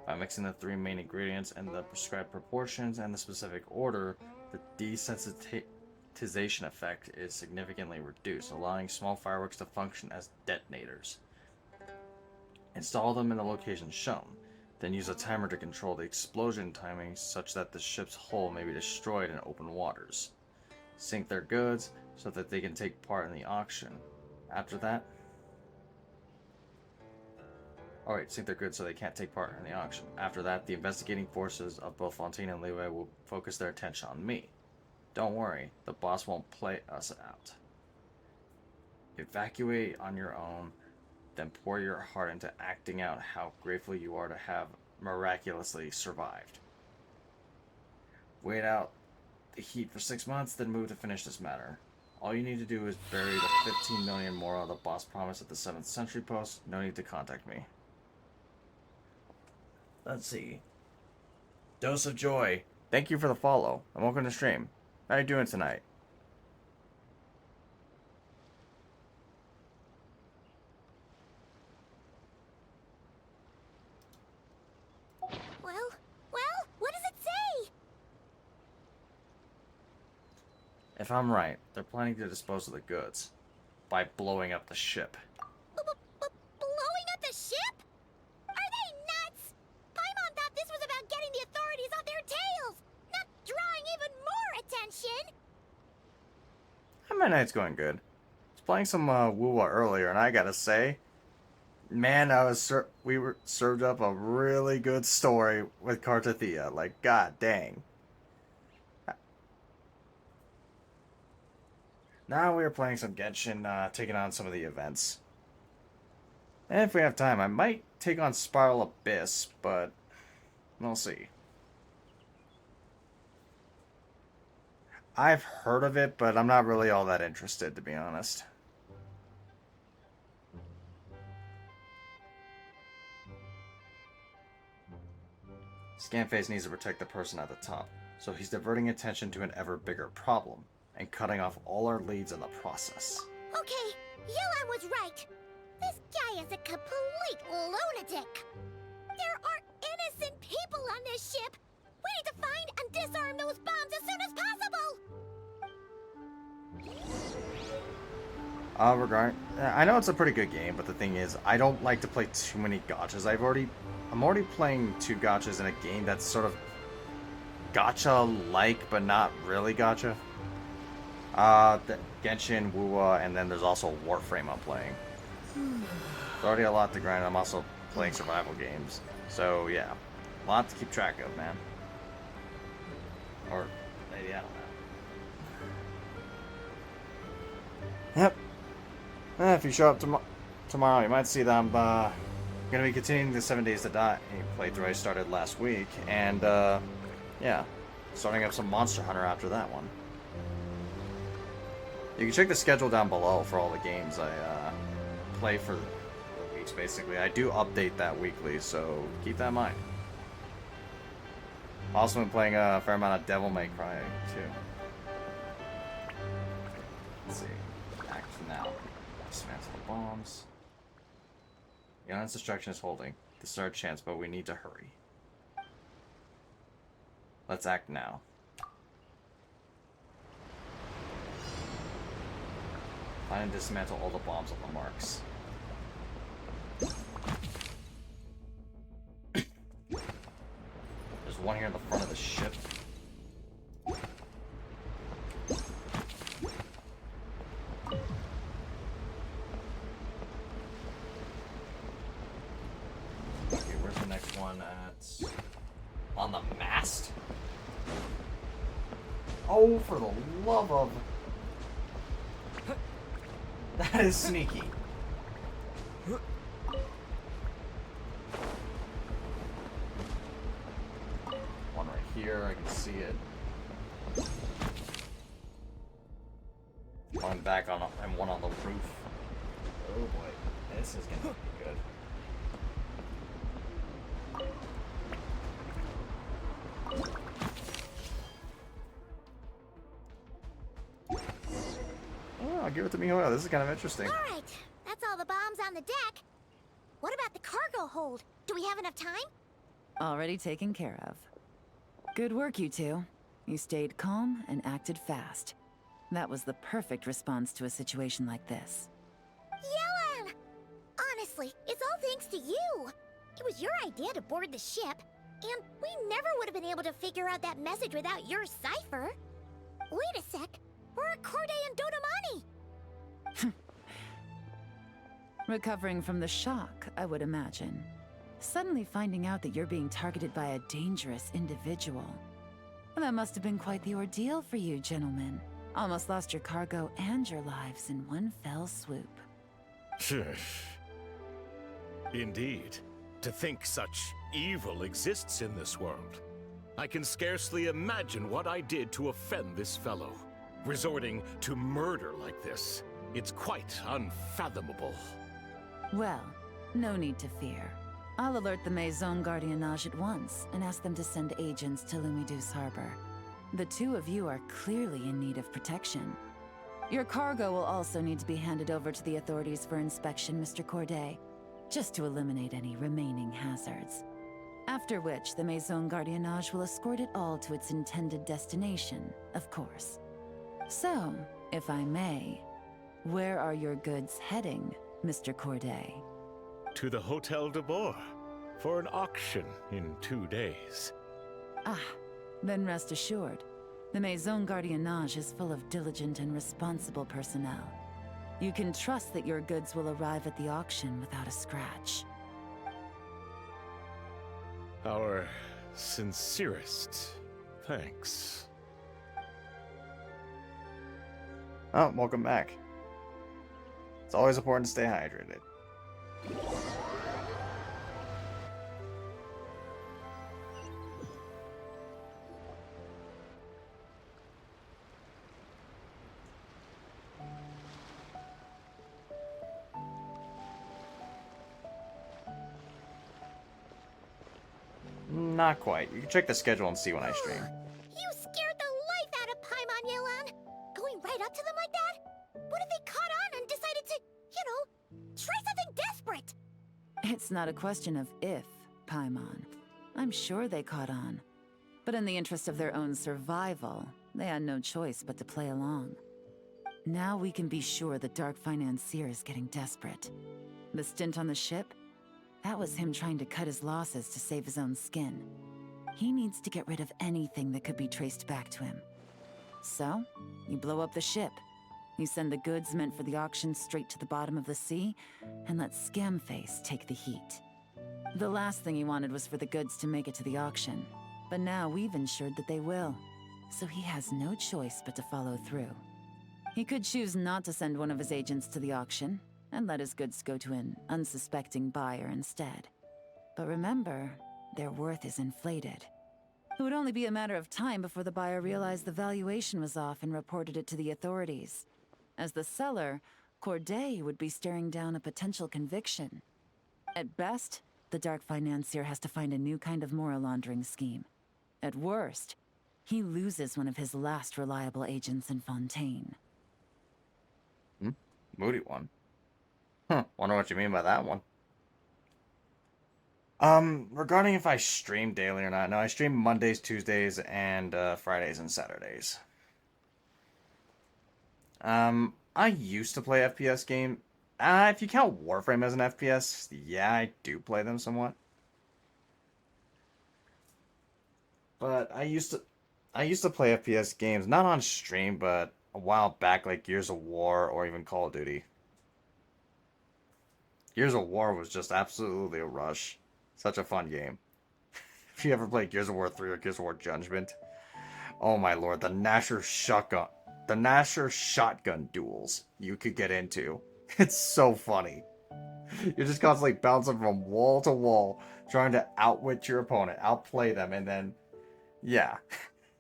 By mixing the three main ingredients in the prescribed proportions and the specific order, the desensitization effect is significantly reduced, allowing small fireworks to function as detonators. Install them in the location shown, then use a timer to control the explosion timing such that the ship's hull may be destroyed in open waters. Sink their goods so that they can take part in the auction. After that... Alright, sink their goods so they can't take part in the auction. After that, the investigating forces of both Fontaine and Liyue will focus their attention on me. Don't worry, the boss won't play us out. Evacuate on your own then pour your heart into acting out how grateful you are to have miraculously survived. Wait out the heat for 6 months, then move to finish this matter. All you need to do is bury the 15 million Mora the boss promised at the 7th century post. No need to contact me. Let's see. Dose of Joy. Thank you for the follow. I'm welcome to stream. How are you doing tonight? Well, what does it say? If I'm right, they're planning to dispose of the goods by blowing up the ship. Blowing up the ship? Are they nuts? Paimon thought this was about getting the authorities off their tails, not drawing even more attention. My night's going good. I was playing some Wuwa earlier, and I gotta say, man, we were served up a really good story with Kartathea. Like, god dang. Now we are playing some Genshin, taking on some of the events. And if we have time, I might take on Spiral Abyss, but we'll see. I've heard of it, but I'm not really all that interested, to be honest. Scamface needs to protect the person at the top, so he's diverting attention to an ever bigger problem, and cutting off all our leads in the process. Okay, Yelan was right. This guy is a complete lunatic. There are innocent people on this ship. We need to find and disarm those bombs as soon as possible. I know it's a pretty good game, but the thing is, I don't like to play too many gachas. I'm already playing 2 gachas in a game that's sort of gacha-like, but not really gacha. The Genshin, Wuwa, and then there's also Warframe I'm playing. It's already a lot to grind. I'm also playing survival games. So, yeah. A lot to keep track of, man. Or, maybe, I don't know. Yep. If you show up tomorrow, you might see that I'm going to be continuing the 7 Days to Die playthrough I started last week. And, yeah. Starting up some Monster Hunter after that one. You can check the schedule down below for all the games I play for the weeks, basically. I do update that weekly, so keep that in mind. Also been playing a fair amount of Devil May Cry, too. Let's see. Act now. Dismantle the bombs. The Ion's destruction is holding. This is our chance, but we need to hurry. Let's act now. Find and dismantle all the bombs on the marks. There's one here in the front of the ship. Okay, where's the next one at? On the mast? Oh, for the love of... That is sneaky. One right here, I can see it. One back on, and one on the roof. Oh boy, this is gonna be good. Oh, give it to me. Oh, this is kind of interesting. All right, that's all the bombs on the deck. What about the cargo hold? Do we have enough time? Already taken care of. Good work, you two. You stayed calm and acted fast. That was the perfect response to a situation like this. Yelan! Honestly, it's all thanks to you. It was your idea to board the ship, and we never would have been able to figure out that message without your cipher. Wait a sec. Where are Corday and Dodamani? Recovering from the shock, I would imagine. Suddenly finding out that you're being targeted by a dangerous individual. That must have been quite the ordeal for you, gentlemen. Almost lost your cargo and your lives in one fell swoop. Indeed. To think such evil exists in this world. I can scarcely imagine what I did to offend this fellow. Resorting to murder like this. It's quite unfathomable. Well, no need to fear. I'll alert the Maison Gardiennage at once and ask them to send agents to Lumiduce Harbor. The two of you are clearly in need of protection. Your cargo will also need to be handed over to the authorities for inspection, Mr. Corday, just to eliminate any remaining hazards. After which, the Maison Gardiennage will escort it all to its intended destination, of course. So, if I may, where are your goods heading, Mr. Corday? To the Hotel de Bois for an auction in 2 days. Ah, then rest assured. The Maison Gardiennage is full of diligent and responsible personnel. You can trust that your goods will arrive at the auction without a scratch. Our sincerest thanks. Oh, welcome back. It's always important to stay hydrated. Not quite. You can check the schedule and see when I stream. You scared the life out of Paimon, Yelan. Going right up to them like that? What if they caught on and decided to, try something desperate? It's not a question of if, Paimon. I'm sure they caught on. But in the interest of their own survival, they had no choice but to play along. Now we can be sure the Dark Financier is getting desperate. The stint on the ship? That was him trying to cut his losses to save his own skin. He needs to get rid of anything that could be traced back to him. So, you blow up the ship. You send the goods meant for the auction straight to the bottom of the sea, and let Scamface take the heat. The last thing he wanted was for the goods to make it to the auction, but now we've ensured that they will. So he has no choice but to follow through. He could choose not to send one of his agents to the auction, and let his goods go to an unsuspecting buyer instead. But remember, their worth is inflated. It would only be a matter of time before the buyer realized the valuation was off and reported it to the authorities. As the seller, Corday would be staring down a potential conviction. At best, the Dark Financier has to find a new kind of moral laundering scheme. At worst, he loses one of his last reliable agents in Fontaine. Moody one. Huh, wonder what you mean by that one. Regarding if I stream daily or not, no, I stream Mondays, Tuesdays, and Fridays and Saturdays. I used to play FPS game. If you count Warframe as an FPS, yeah, I do play them somewhat. But I used to play FPS games, not on stream, but a while back, like Gears of War or even Call of Duty. Gears of War was just absolutely a rush. Such a fun game. If you ever played Gears of War 3 or Gears of War Judgment, oh my lord, the Nasher shotgun duels you could get into. It's so funny. You're just constantly bouncing from wall to wall, trying to outwit your opponent, outplay them, and then, yeah.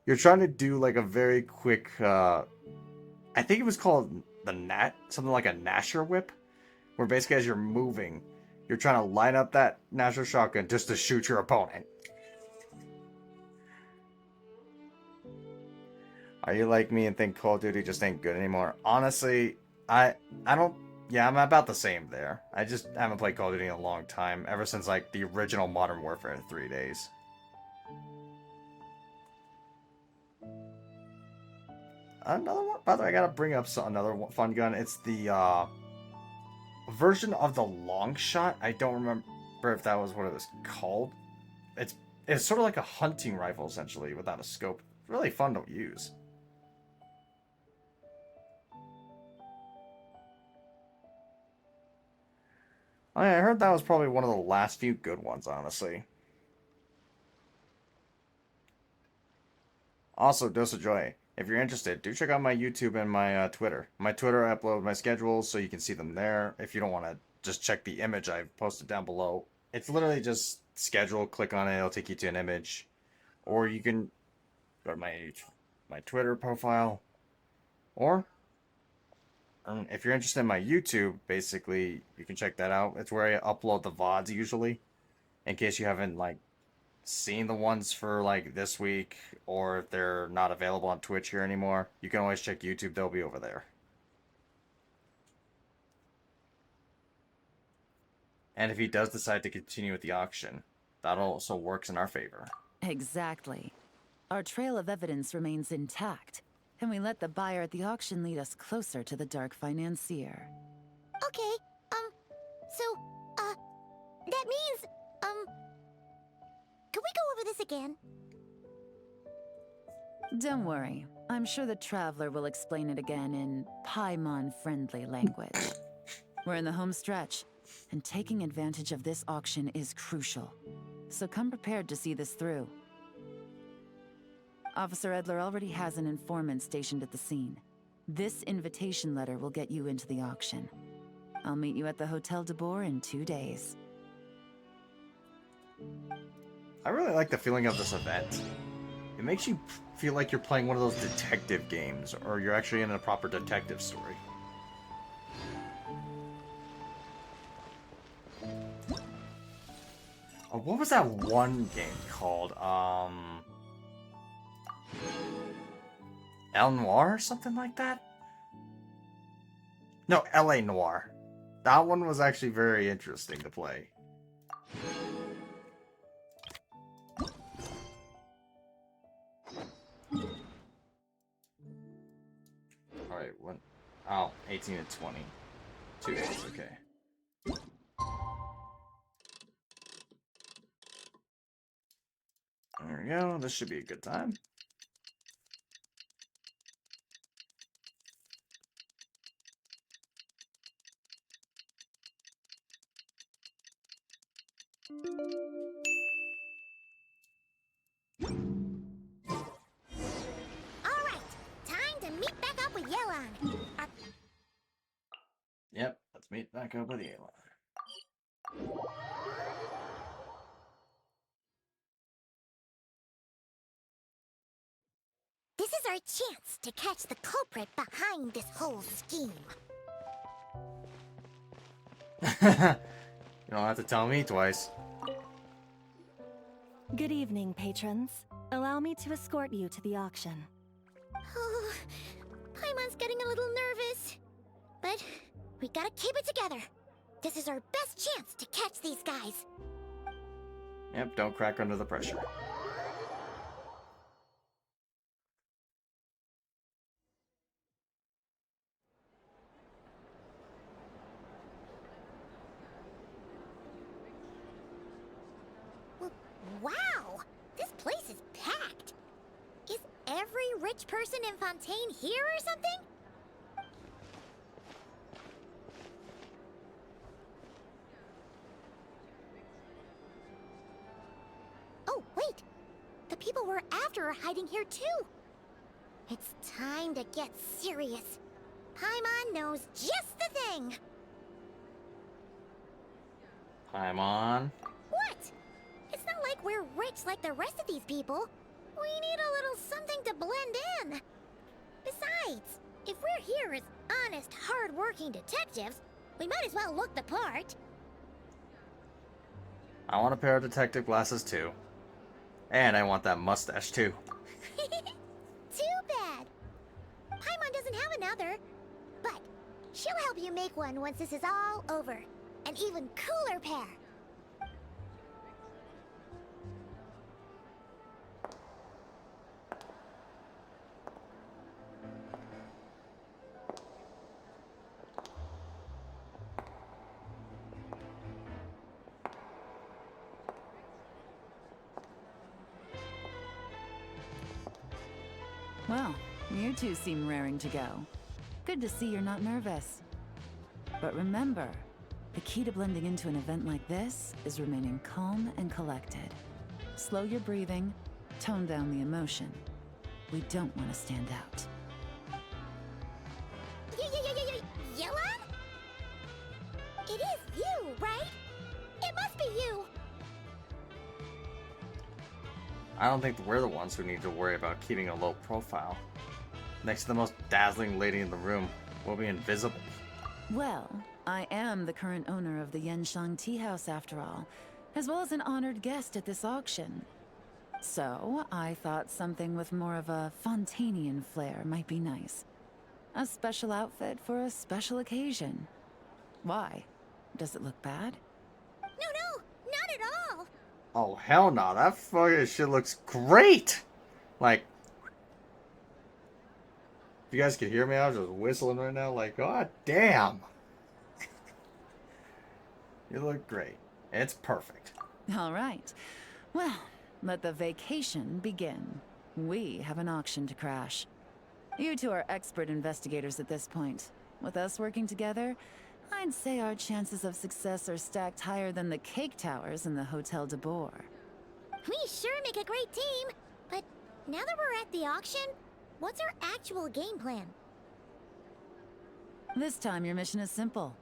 You're trying to do like a very quick, I think it was called something like a Nasher whip, where basically as you're moving, you're trying to line up that Nasher shotgun just to shoot your opponent. Are you like me and think Call of Duty just ain't good anymore? Honestly, I don't. Yeah, I'm about the same there. I just haven't played Call of Duty in a long time, ever since like the original Modern Warfare 3 days. Another one. By the way, I gotta bring up another fun gun. It's the version of the long shot. I don't remember if that was what it was called. It's sort of like a hunting rifle essentially without a scope. It's really fun to use. I heard that was probably one of the last few good ones, honestly. Also, Dose of Joy, if you're interested, do check out my YouTube and my Twitter. My Twitter, I upload my schedules so you can see them there. If you don't want to just check the image I've posted down below. It's literally just schedule, click on it, it'll take you to an image. Or you can go to my Twitter profile. Or if you're interested in my YouTube, basically, you can check that out. It's where I upload the VODs usually. In case you haven't, like, seen the ones for, like, this week, or if they're not available on Twitch here anymore, you can always check YouTube. They'll be over there. And if he does decide to continue with the auction, that also works in our favor. Exactly. Our trail of evidence remains intact, and we let the buyer at the auction lead us closer to the dark financier. Okay, so, that means, can we go over this again? Don't worry. I'm sure the Traveler will explain it again in Paimon-friendly language. We're in the home stretch, and taking advantage of this auction is crucial. So come prepared to see this through. Officer Edler already has an informant stationed at the scene. This invitation letter will get you into the auction. I'll meet you at the Hotel de Boer in 2 days. I really like the feeling of this event. It makes you feel like you're playing one of those detective games, or you're actually in a proper detective story. Oh, what was that one game called? El Noir or something like that? No, LA Noir. That one was actually very interesting to play. Alright, what? Oh, 18 and 20. 2 days, okay. There we go, this should be a good time. Alright, time to meet back up with Yelan. Yep, let's meet back up with Ayla. This is our chance to catch the culprit behind this whole scheme. You don't have to tell me twice. Good evening, patrons. Allow me to escort you to the auction. Oh, Paimon's getting a little nervous. But we gotta keep it together. This is our best chance to catch these guys. Yep, don't crack under the pressure. Wow! This place is packed! Is every rich person in Fontaine here or something? Oh, wait! The people we're after are hiding here too! It's time to get serious. Paimon knows just the thing! Paimon. What? It's not like we're rich like the rest of these people. We need a little something to blend in. Besides, if we're here as honest, hard-working detectives, we might as well look the part. I want a pair of detective glasses too. And I want that mustache too. Too bad. Paimon doesn't have another. But she'll help you make one once this is all over. An even cooler pair. Well, you two seem raring to go. Good to see you're not nervous. But remember, the key to blending into an event like this is remaining calm and collected. Slow your breathing, tone down the emotion. We don't want to stand out. Yelan? It is I don't think we're the ones who need to worry about keeping a low profile. Next to the most dazzling lady in the room, we'll be invisible. Well, I am the current owner of the Yenshang Tea House after all, as well as an honored guest at this auction. So, I thought something with more of a Fontanian flair might be nice. A special outfit for a special occasion. Why? Does it look bad? No, not at all. Oh, hell no. That fucking shit looks great! Like, if you guys can hear me, I'm just whistling right now. Like, god damn! You look great. It's perfect. All right. Well, let the vacation begin. We have an auction to crash. You two are expert investigators at this point. With us working together, I'd say our chances of success are stacked higher than the cake towers in the Hotel de Boer. We sure make a great team. But now that we're at the auction, what's our actual game plan? This time your mission is simple.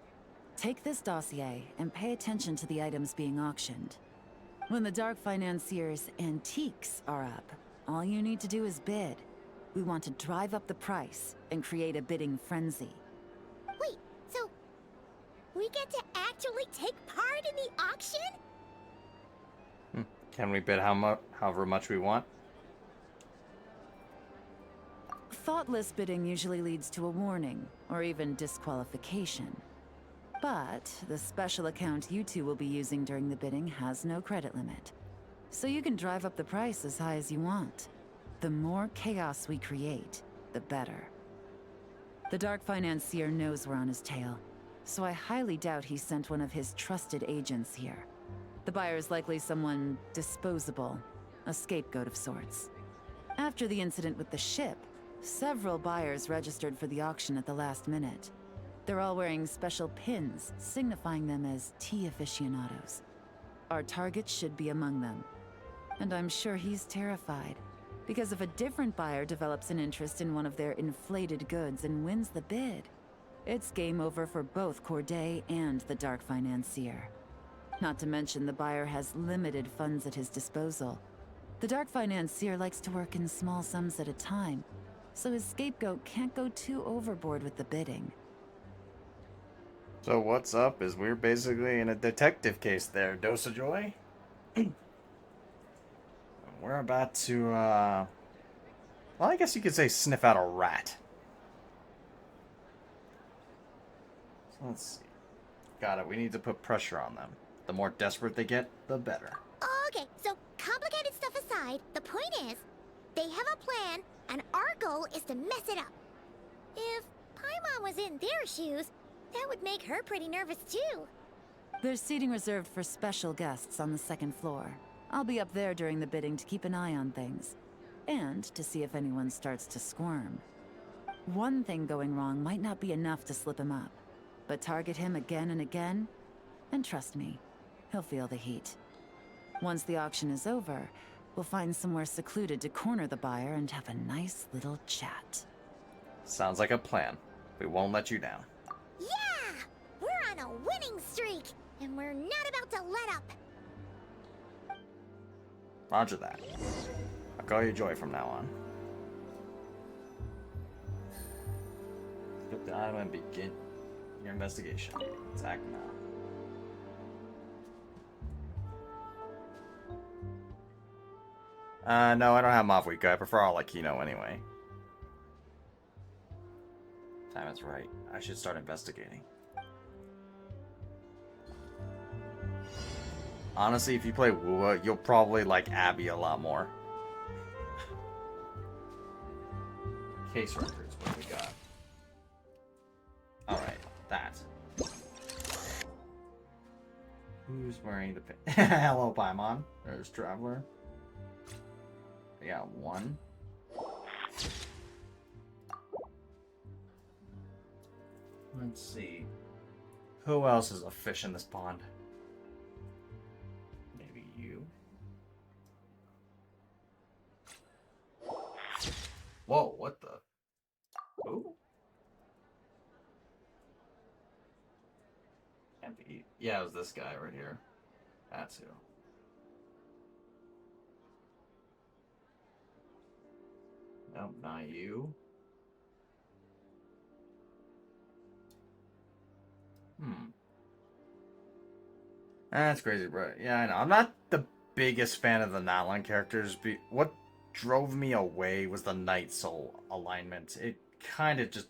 Take this dossier and pay attention to the items being auctioned. When the Dark Financier's antiques are up, all you need to do is bid. We want to drive up the price and create a bidding frenzy. Wait, so we get to actually take part in the auction? Can we bid however much we want? Thoughtless bidding usually leads to a warning, or even disqualification. But the special account you two will be using during the bidding has no credit limit. So you can drive up the price as high as you want. The more chaos we create, the better. The Dark Financier knows we're on his tail, so I highly doubt he sent one of his trusted agents here. The buyer is likely someone disposable, a scapegoat of sorts. After the incident with the ship, several buyers registered for the auction at the last minute. They're all wearing special pins, signifying them as tea aficionados. Our target should be among them. And I'm sure he's terrified, because if a different buyer develops an interest in one of their inflated goods and wins the bid, it's game over for both Corday and the Dark Financier. Not to mention the buyer has limited funds at his disposal. The Dark Financier likes to work in small sums at a time, so his scapegoat can't go too overboard with the bidding. So what's up is we're basically in a detective case there, Dosa Joy. We're about to, well, I guess you could say sniff out a rat. So let's see. Got it. We need to put pressure on them. The more desperate they get, the better. Okay, so complicated stuff aside, the point is, they have a plan, and our goal is to mess it up. If Paimon was in their shoes, that would make her pretty nervous too. There's seating reserved for special guests on the second floor. I'll be up there during the bidding to keep an eye on things. And to see if anyone starts to squirm. One thing going wrong might not be enough to slip him up. But target him again and again, and trust me, he'll feel the heat. Once the auction is over, we'll find somewhere secluded to corner the buyer and have a nice little chat. Sounds like a plan. We won't let you down. Yeah! We're on a winning streak, and we're not about to let up. Roger that. I'll call you Joy from now on. Skip the item and begin your investigation. Attack now. No, I don't have Mob Week. I prefer all like Kino anyway. Time is right. I should start investigating. Honestly, if you play Wuwa, you'll probably like Abby a lot more. Case records, what do we got? Alright, that. Who's wearing the pin? Hello, Paimon. There's Traveler. We got one. Let's see. Who else is a fish in this pond? Maybe you. Whoa, what the? Who? Can't be. Yeah, it was this guy right here. That's who. Nope, not you. That's crazy, bro. Yeah, I know. I'm not the biggest fan of the Nightline characters. What drove me away was the Night Soul alignment. It kind of just...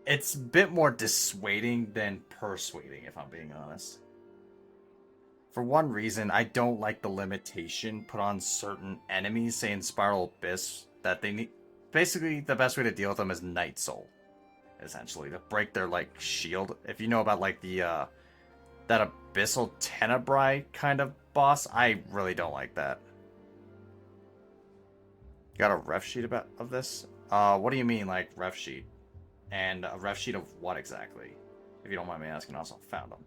It's a bit more dissuading than persuading, if I'm being honest. For one reason, I don't like the limitation put on certain enemies, say in Spiral Abyss, that they need... Basically, the best way to deal with them is Night Soul, essentially, to break their, like, shield. If you know about, like, the, that Abyssal Tenebrae kind of boss, I really don't like that. Got a ref sheet of this? What do you mean, like, ref sheet? And a ref sheet of what exactly? If you don't mind me asking, also found them.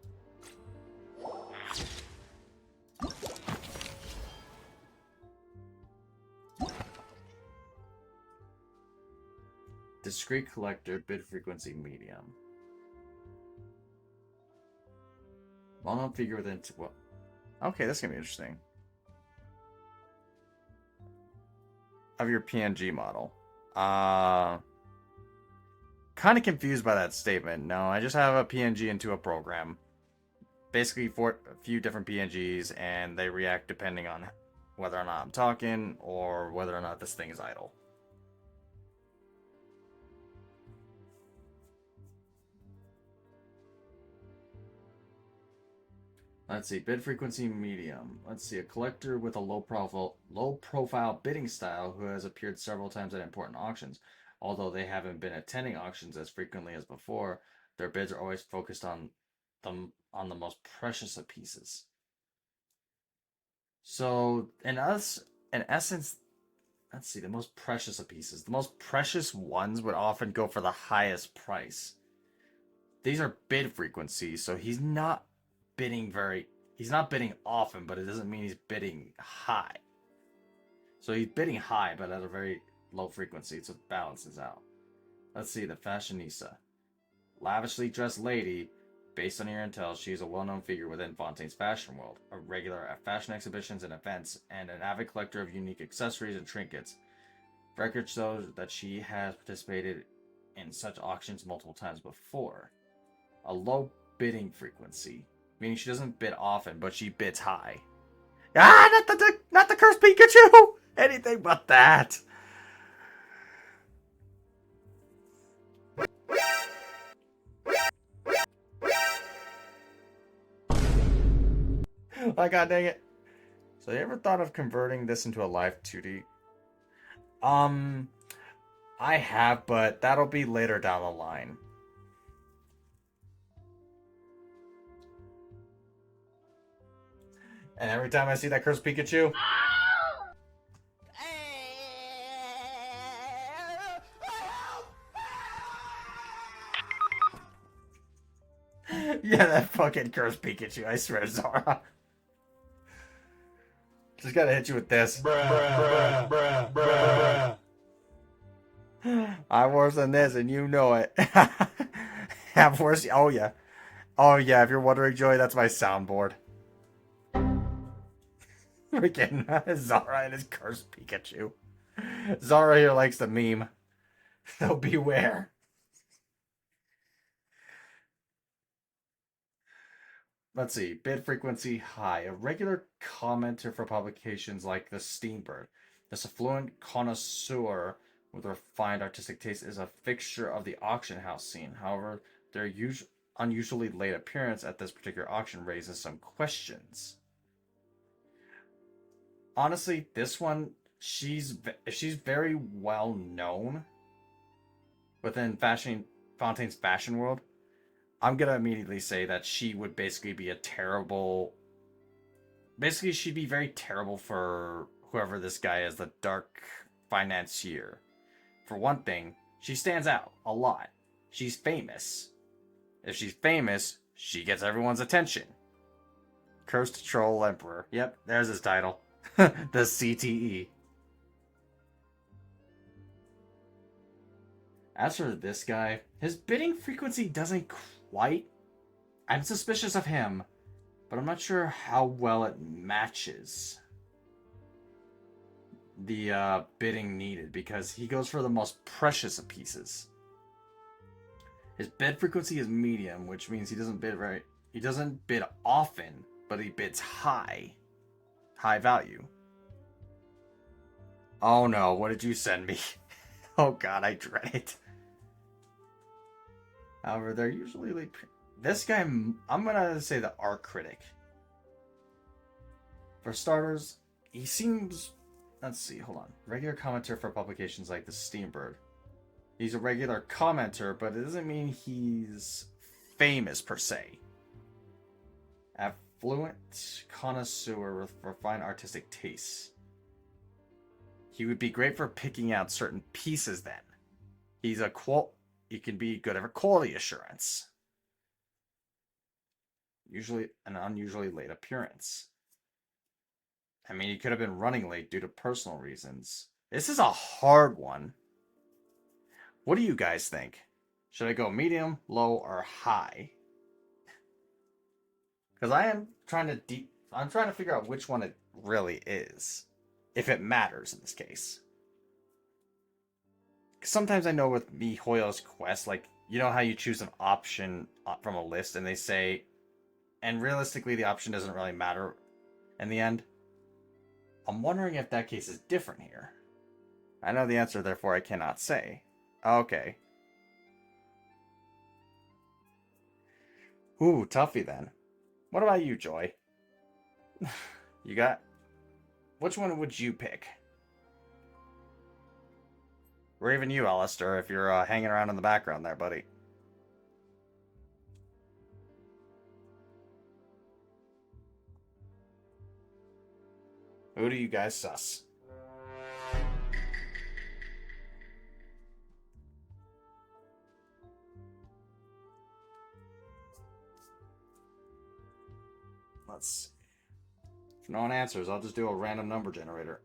Discrete collector, bid frequency medium. Well-known figure within... Well, okay, this is gonna be interesting. Of your PNG model. Kind of confused by that statement. No, I just have a PNG into a program. Basically, for a few different PNGs, and they react depending on whether or not I'm talking, or whether or not this thing is idle. Let's see, bid frequency medium. Let's see, a collector with a low profile bidding style who has appeared several times at important auctions. Although they haven't been attending auctions as frequently as before, their bids are always focused on the most precious of pieces. So, in essence, let's see, the most precious of pieces. The most precious ones would often go for the highest price. These are bid frequencies, so he's not bidding often, but it doesn't mean he's bidding high. So he's bidding high, but at a very low frequency, so it balances out. Let's see, the fashionista. Lavishly dressed lady. Based on your intel, she is a well-known figure within Fontaine's fashion world, a regular at fashion exhibitions and events, and an avid collector of unique accessories and trinkets. Records show that she has participated in such auctions multiple times before. A low bidding frequency, meaning she doesn't bid often, but she bids high. Ah, not the cursed Pikachu! Anything but that! Oh, god dang it. So you ever thought of converting this into a live 2D? I have, but that'll be later down the line. And every time I see that cursed Pikachu... Yeah, that fucking cursed Pikachu, I swear, Zara. Just gotta hit you with this. I'm worse than this, and you know it. I'm worse. Oh, yeah. Oh, yeah, if you're wondering, Joey, that's my soundboard. Freaking Zara and his cursed Pikachu. Zara here likes the meme. So beware. Let's see. Bid frequency high. A regular commenter for publications like The Steambird. This affluent connoisseur with refined artistic taste is a fixture of the auction house scene. However, their unusually late appearance at this particular auction raises some questions. Honestly, this one, she's very well known within Fontaine's fashion world. I'm gonna immediately say that she would basically be a terrible... Basically, she'd be very terrible for whoever this guy is, the dark financier. For one thing, she stands out a lot. She's famous. If she's famous, she gets everyone's attention. Cursed Troll Emperor. Yep, there's his title. The CTE. As for this guy, his bidding frequency doesn't quite... I'm suspicious of him, but I'm not sure how well it matches. the bidding needed because he goes for the most precious of pieces. His bid frequency is medium, which means he doesn't bid often, but he bids high value. Oh no, what did you send me? Oh god, I dread it. However, they're usually like this guy. I'm gonna say the art critic. For starters, he seems. Let's see, hold on. Regular commenter for publications like the Steambird. He's a regular commenter, but it doesn't mean he's famous per se. Affluent connoisseur with refined artistic tastes. He would be great for picking out certain pieces then. He can be good at quality assurance. Usually an unusually late appearance. I mean, he could have been running late due to personal reasons. This is a hard one. What do you guys think? Should I go medium, low, or high? Because I'm trying to figure out which one it really is. If it matters in this case. Sometimes I know with MiHoYo's quest, like, you know how you choose an option from a list and they say, and realistically the option doesn't really matter in the end? I'm wondering if that case is different here. I know the answer, therefore I cannot say. Okay. Ooh, toughie then. What about you, Joy? You got... Which one would you pick? Or even you, Alistair, if you're hanging around in the background there, buddy. Who do you guys sus? Let's see. If no one answers, I'll just do a random number generator.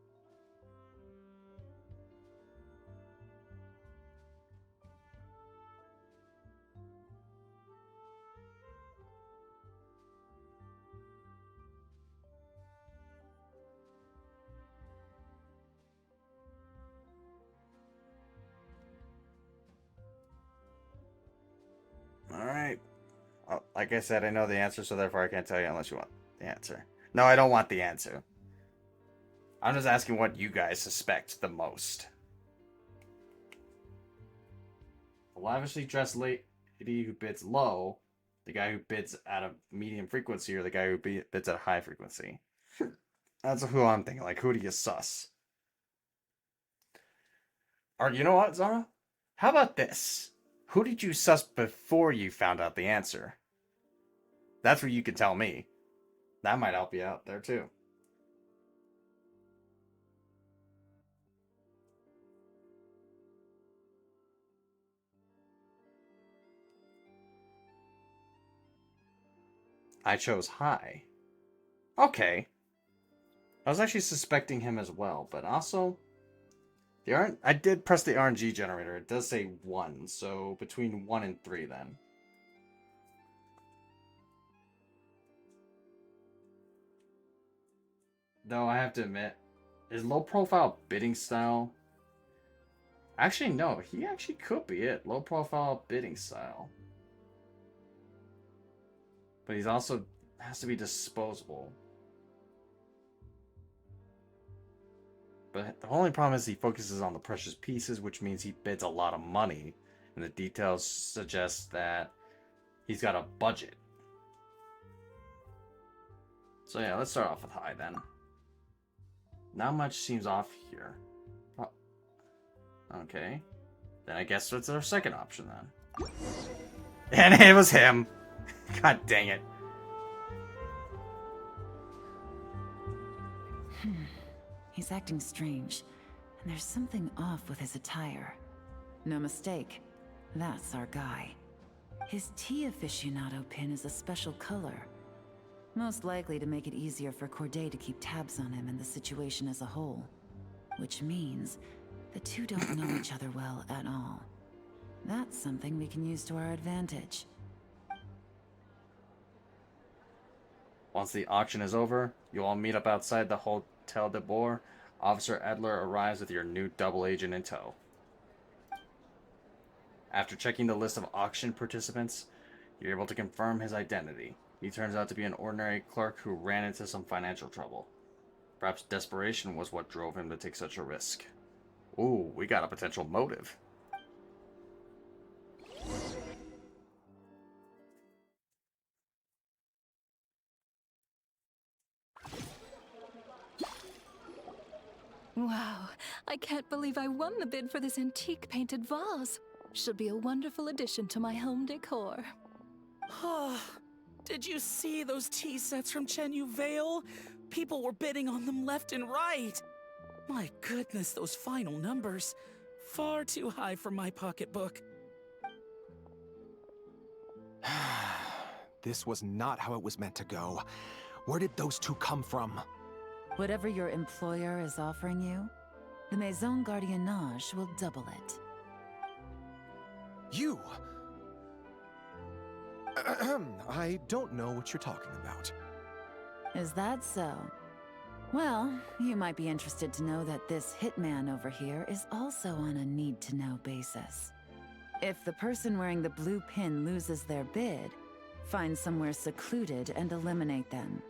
Alright. Oh, like I said, I know the answer, so therefore I can't tell you unless you want the answer. No, I don't want the answer. I'm just asking what you guys suspect the most. A lavishly dressed lady who bids low, the guy who bids at a medium frequency, or the guy who bids at a high frequency. That's who I'm thinking. Like, who do you sus? Or you know what, Zara? How about this? Who did you sus before you found out the answer? That's what you can tell me. That might help you out there too. I chose high. Okay. I was actually suspecting him as well, but also I did press the RNG generator. It does say 1, so between 1 and 3 then. Though I have to admit, his low profile bidding style. Actually, no, he actually could be it. Low profile bidding style. But he's also has to be disposable. But the only problem is he focuses on the precious pieces, which means he bids a lot of money. And the details suggest that he's got a budget. So yeah, let's start off with high then. Not much seems off here. Okay. Then I guess it's our second option then. And it was him. God dang it. He's acting strange, and there's something off with his attire. No mistake, that's our guy. His tea aficionado pin is a special color. Most likely to make it easier for Corday to keep tabs on him and the situation as a whole. Which means the two don't know each other well at all. That's something we can use to our advantage. Once the auction is over, you all meet up outside the Hotel de Boer. Officer Edler arrives with your new double agent in tow. After checking the list of auction participants, you're able to confirm his identity. He turns out to be an ordinary clerk who ran into some financial trouble. Perhaps desperation was what drove him to take such a risk. Ooh, we got a potential motive. Wow, I can't believe I won the bid for this antique painted vase. Should be a wonderful addition to my home decor. Did you see those tea sets from Chenyu Vale? People were bidding on them left and right. My goodness, those final numbers. Far too high for my pocketbook. This was not how it was meant to go. Where did those two come from? Whatever your employer is offering you, the Maison Gardiennage will double it. You! I don't know what you're talking about. Is that so? Well, you might be interested to know that this hitman over here is also on a need-to-know basis. If the person wearing the blue pin loses their bid, find somewhere secluded and eliminate them.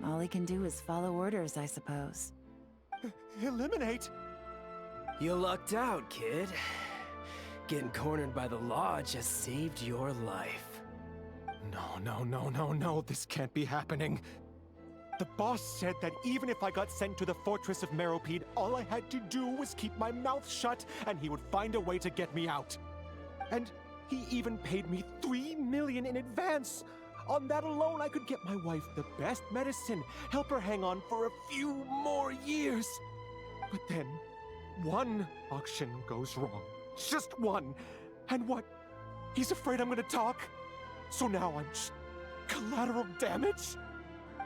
All he can do is follow orders, I suppose. Eliminate? You lucked out, kid. Getting cornered by the law just saved your life. No, this can't be happening. The boss said that even if I got sent to the fortress of Meropide, all I had to do was keep my mouth shut and he would find a way to get me out. And he even paid me $3 million in advance. On that alone, I could get my wife the best medicine, help her hang on for a few more years. But then, one auction goes wrong. Just one. And what? He's afraid I'm gonna talk? So now I'm just collateral damage?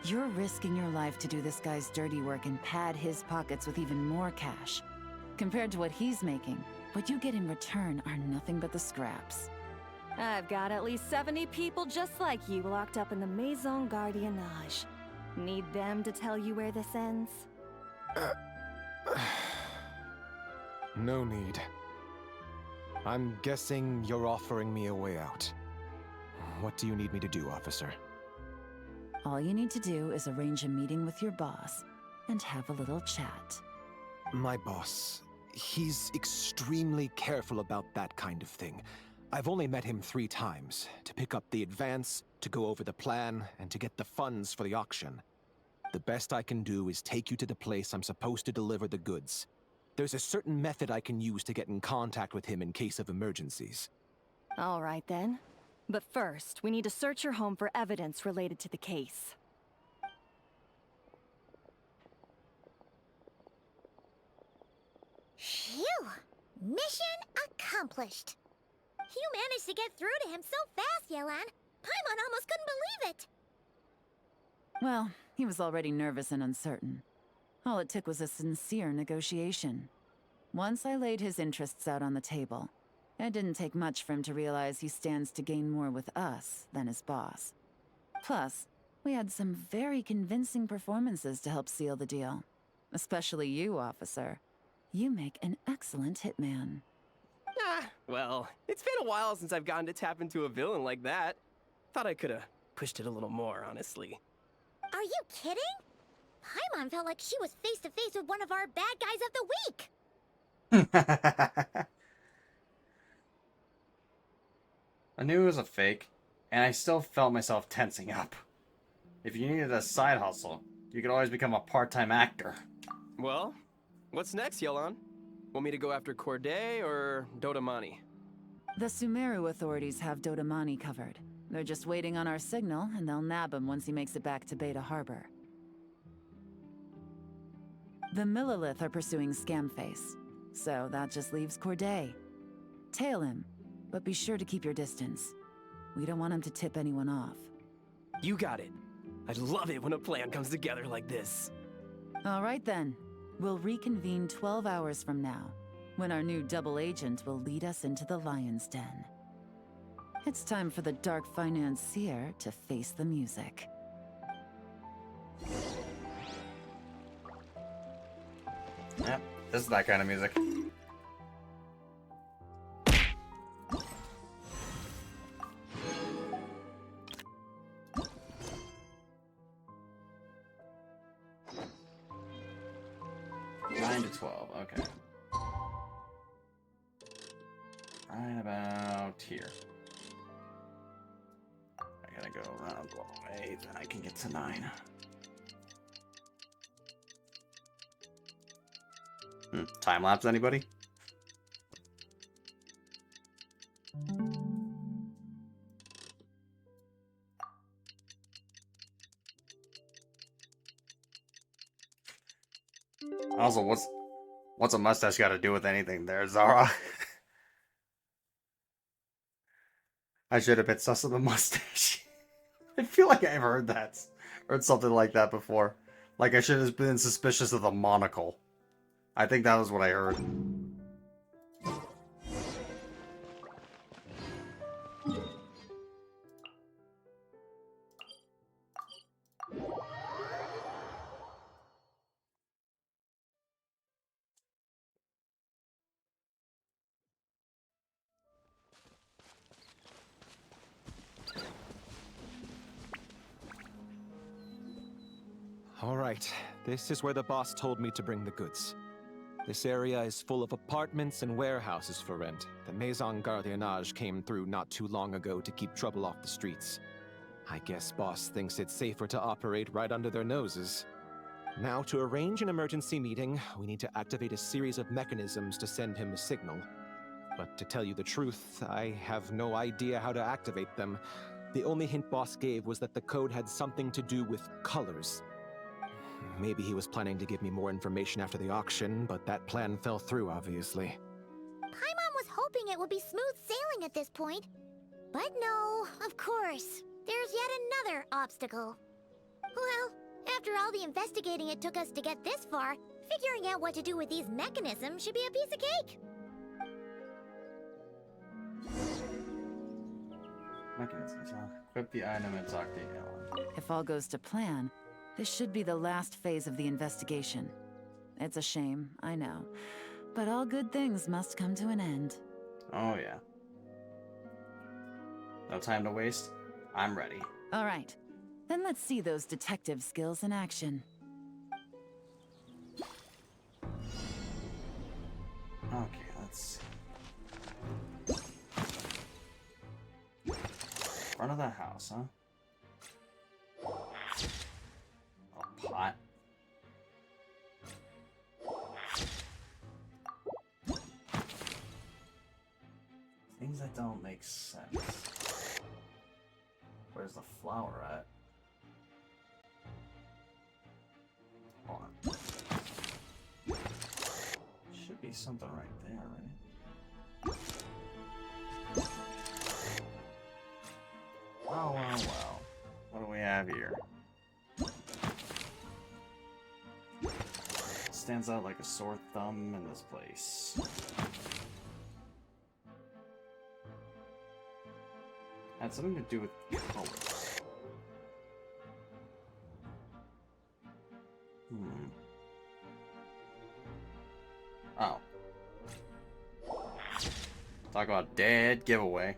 You're risking your life to do this guy's dirty work and pad his pockets with even more cash. Compared to what he's making, what you get in return are nothing but the scraps. I've got at least 70 people just like you locked up in the Maison Gardiennage. Need them to tell you where this ends? No need. I'm guessing you're offering me a way out. What do you need me to do, officer? All you need to do is arrange a meeting with your boss and have a little chat. My boss, he's extremely careful about that kind of thing. I've only met him 3 times, to pick up the advance, to go over the plan, and to get the funds for the auction. The best I can do is take you to the place I'm supposed to deliver the goods. There's a certain method I can use to get in contact with him in case of emergencies. All right then. But first, we need to search your home for evidence related to the case. Phew! Mission accomplished. You managed to get through to him so fast, Yelan. Paimon almost couldn't believe it. Well, he was already nervous and uncertain. All it took was a sincere negotiation. Once I laid his interests out on the table, it didn't take much for him to realize he stands to gain more with us than his boss. Plus, we had some very convincing performances to help seal the deal. Especially you, officer. You make an excellent hitman. Well, it's been a while since I've gotten to tap into a villain like that. Thought I could've pushed it a little more, honestly. Are you kidding? Paimon felt like she was face to face with one of our bad guys of the week. I knew it was a fake, and I still felt myself tensing up. If you needed a side hustle, you could always become a part-time actor. Well, what's next, Yelan? Want me to go after Corday or Dodamani? The Sumeru authorities have Dodamani covered. They're just waiting on our signal, and they'll nab him once he makes it back to Beta Harbor. The Millilith are pursuing Scamface, so that just leaves Corday. Tail him, but be sure to keep your distance. We don't want him to tip anyone off. You got it. I love it when a plan comes together like this. All right then. We'll reconvene 12 hours from now, when our new double agent will lead us into the Lion's Den. It's time for the dark financier to face the music. This is that kind of music. Nine to 12, okay. Right about here. I gotta go around all the way, then I can get to 9. Time lapse, anybody? Also, what's a mustache got to do with anything there, Zara? I should have been sus of the mustache. I feel like I've heard that. Heard something like that before. Like I should have been suspicious of the monocle. I think that was what I heard. All right, this is where the boss told me to bring the goods. This area is full of apartments and warehouses for rent. The Maison Gardiennage came through not too long ago to keep trouble off the streets. I guess boss thinks it's safer to operate right under their noses. Now, to arrange an emergency meeting, we need to activate a series of mechanisms to send him a signal. But to tell you the truth, I have no idea how to activate them. The only hint boss gave was that the code had something to do with colors. Maybe he was planning to give me more information after the auction, but that plan fell through, obviously. Paimon was hoping it would be smooth sailing at this point. But no, of course. There's yet another obstacle. Well, after all the investigating it took us to get this far, figuring out what to do with these mechanisms should be a piece of cake. Mechanisms, huh? Equip the item and talk to Alan. If all goes to plan, this should be the last phase of the investigation. It's a shame, I know. But all good things must come to an end. Oh, yeah. No time to waste. I'm ready. All right. Then let's see those detective skills in action. Okay, let's see. Front of the house, huh? A pot. Things that don't make sense. Where's the flower at? Hold on. Should be something right there, right? Oh, well. What do we have here? Stands out like a sore thumb in this place. Had something to do with colors. Oh. Talk about dead giveaway.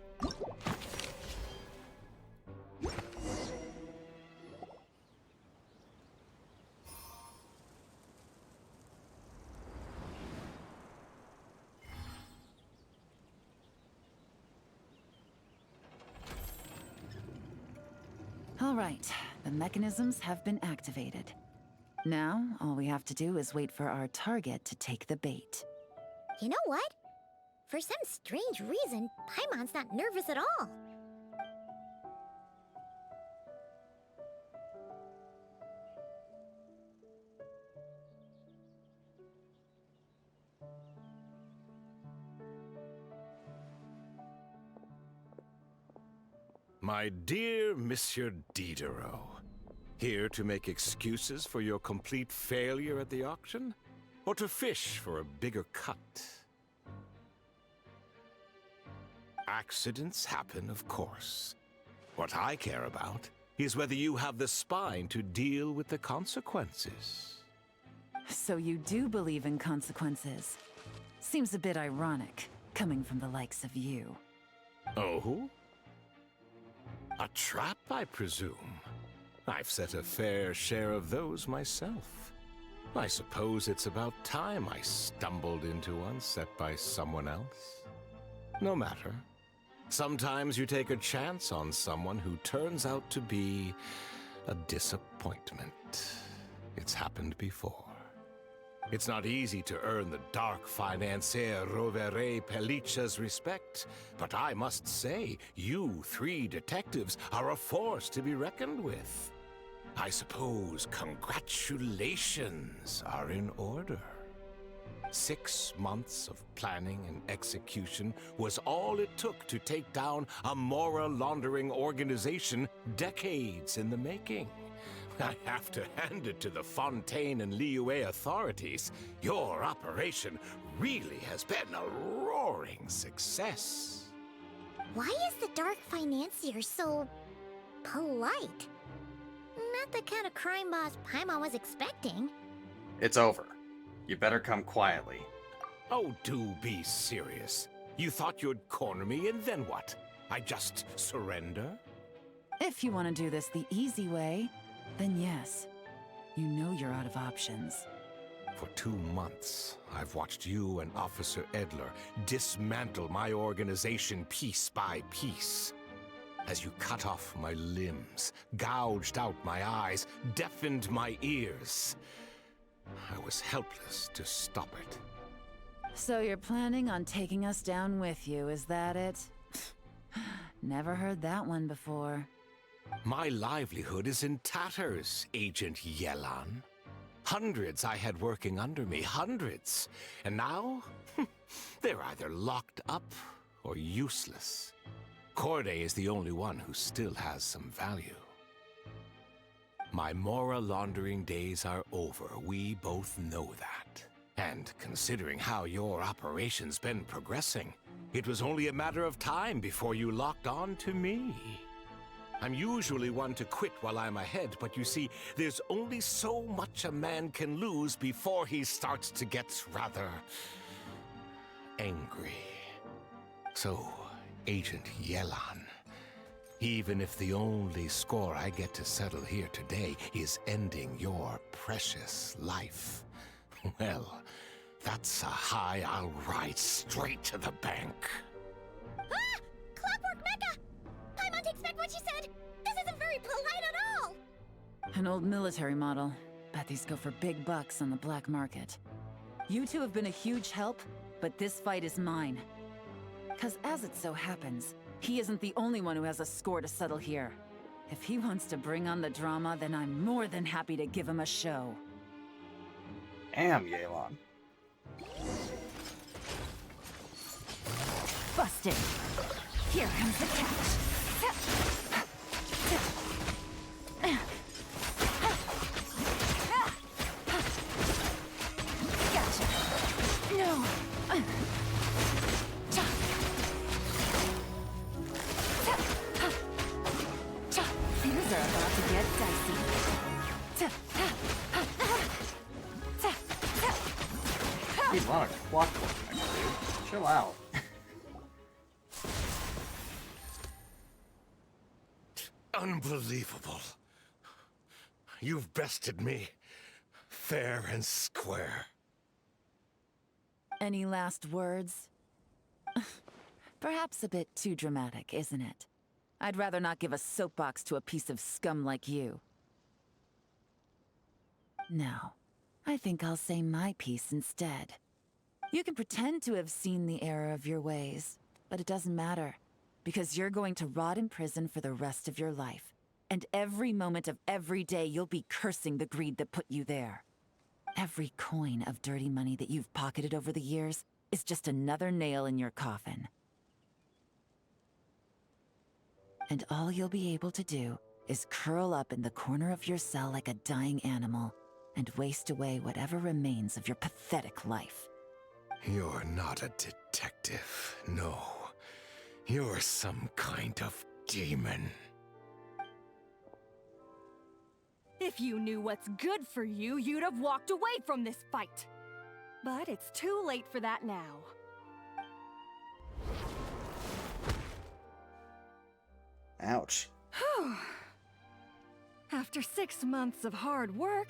All right, the mechanisms have been activated. Now, all we have to do is wait for our target to take the bait. You know what? For some strange reason, Paimon's not nervous at all. My dear Monsieur Diderot, here to make excuses for your complete failure at the auction? Or to fish for a bigger cut? Accidents happen, of course. What I care about is whether you have the spine to deal with the consequences. So you do believe in consequences. Seems a bit ironic, coming from the likes of you. Oh? A trap, I presume. I've set a fair share of those myself. I suppose it's about time I stumbled into one set by someone else. No matter. Sometimes you take a chance on someone who turns out to be a disappointment. It's happened before. It's not easy to earn the dark financier Rovere Pelliccia's respect, but I must say, you three detectives are a force to be reckoned with. I suppose congratulations are in order. 6 months of planning and execution was all it took to take down a Mora laundering organization decades in the making. I have to hand it to the Fontaine and Liyue authorities. Your operation really has been a roaring success. Why is the Dark Financier so polite? Not the kind of crime boss Paimon was expecting. It's over. You better come quietly. Oh, do be serious. You thought you'd corner me, and then what? I just surrender? If you want to do this the easy way, then yes. You know you're out of options. For 2 months, I've watched you and Officer Edler dismantle my organization piece by piece. As you cut off my limbs, gouged out my eyes, deafened my ears. I was helpless to stop it. So you're planning on taking us down with you, is that it? Never heard that one before. My livelihood is in tatters, Agent Yelan. Hundreds I had working under me, hundreds. And now, they're either locked up or useless. Corday is the only one who still has some value. My Mora laundering days are over, we both know that. And considering how your operation's been progressing, it was only a matter of time before you locked on to me. I'm usually one to quit while I'm ahead, but you see, there's only so much a man can lose before he starts to get rather angry. So, Agent Yelan, even if the only score I get to settle here today is ending your precious life, well, that's a high I'll ride straight to the bank. Ah! Clockwork Mecha! Paimon takes back what she said! This isn't very polite at all! An old military model. Bet these go for big bucks on the black market. You two have been a huge help, but this fight is mine. 'Cause as it so happens, he isn't the only one who has a score to settle here. If he wants to bring on the drama, then I'm more than happy to give him a show. Yelan. Busted! Here comes the catch! Gotcha! No! Things are about to get dicey. Need a lot of clockwork, dude. Chill out. Unbelievable. You've bested me, fair and square. Any last words? Perhaps a bit too dramatic, isn't it? I'd rather not give a soapbox to a piece of scum like you. No, I think I'll say my piece instead. You can pretend to have seen the error of your ways, but it doesn't matter, because you're going to rot in prison for the rest of your life. And every moment of every day you'll be cursing the greed that put you there. Every coin of dirty money that you've pocketed over the years is just another nail in your coffin. And all you'll be able to do is curl up in the corner of your cell like a dying animal and waste away whatever remains of your pathetic life. You're not a detective, no. You're some kind of demon. If you knew what's good for you, you'd have walked away from this fight. But it's too late for that now. Ouch. After 6 months of hard work,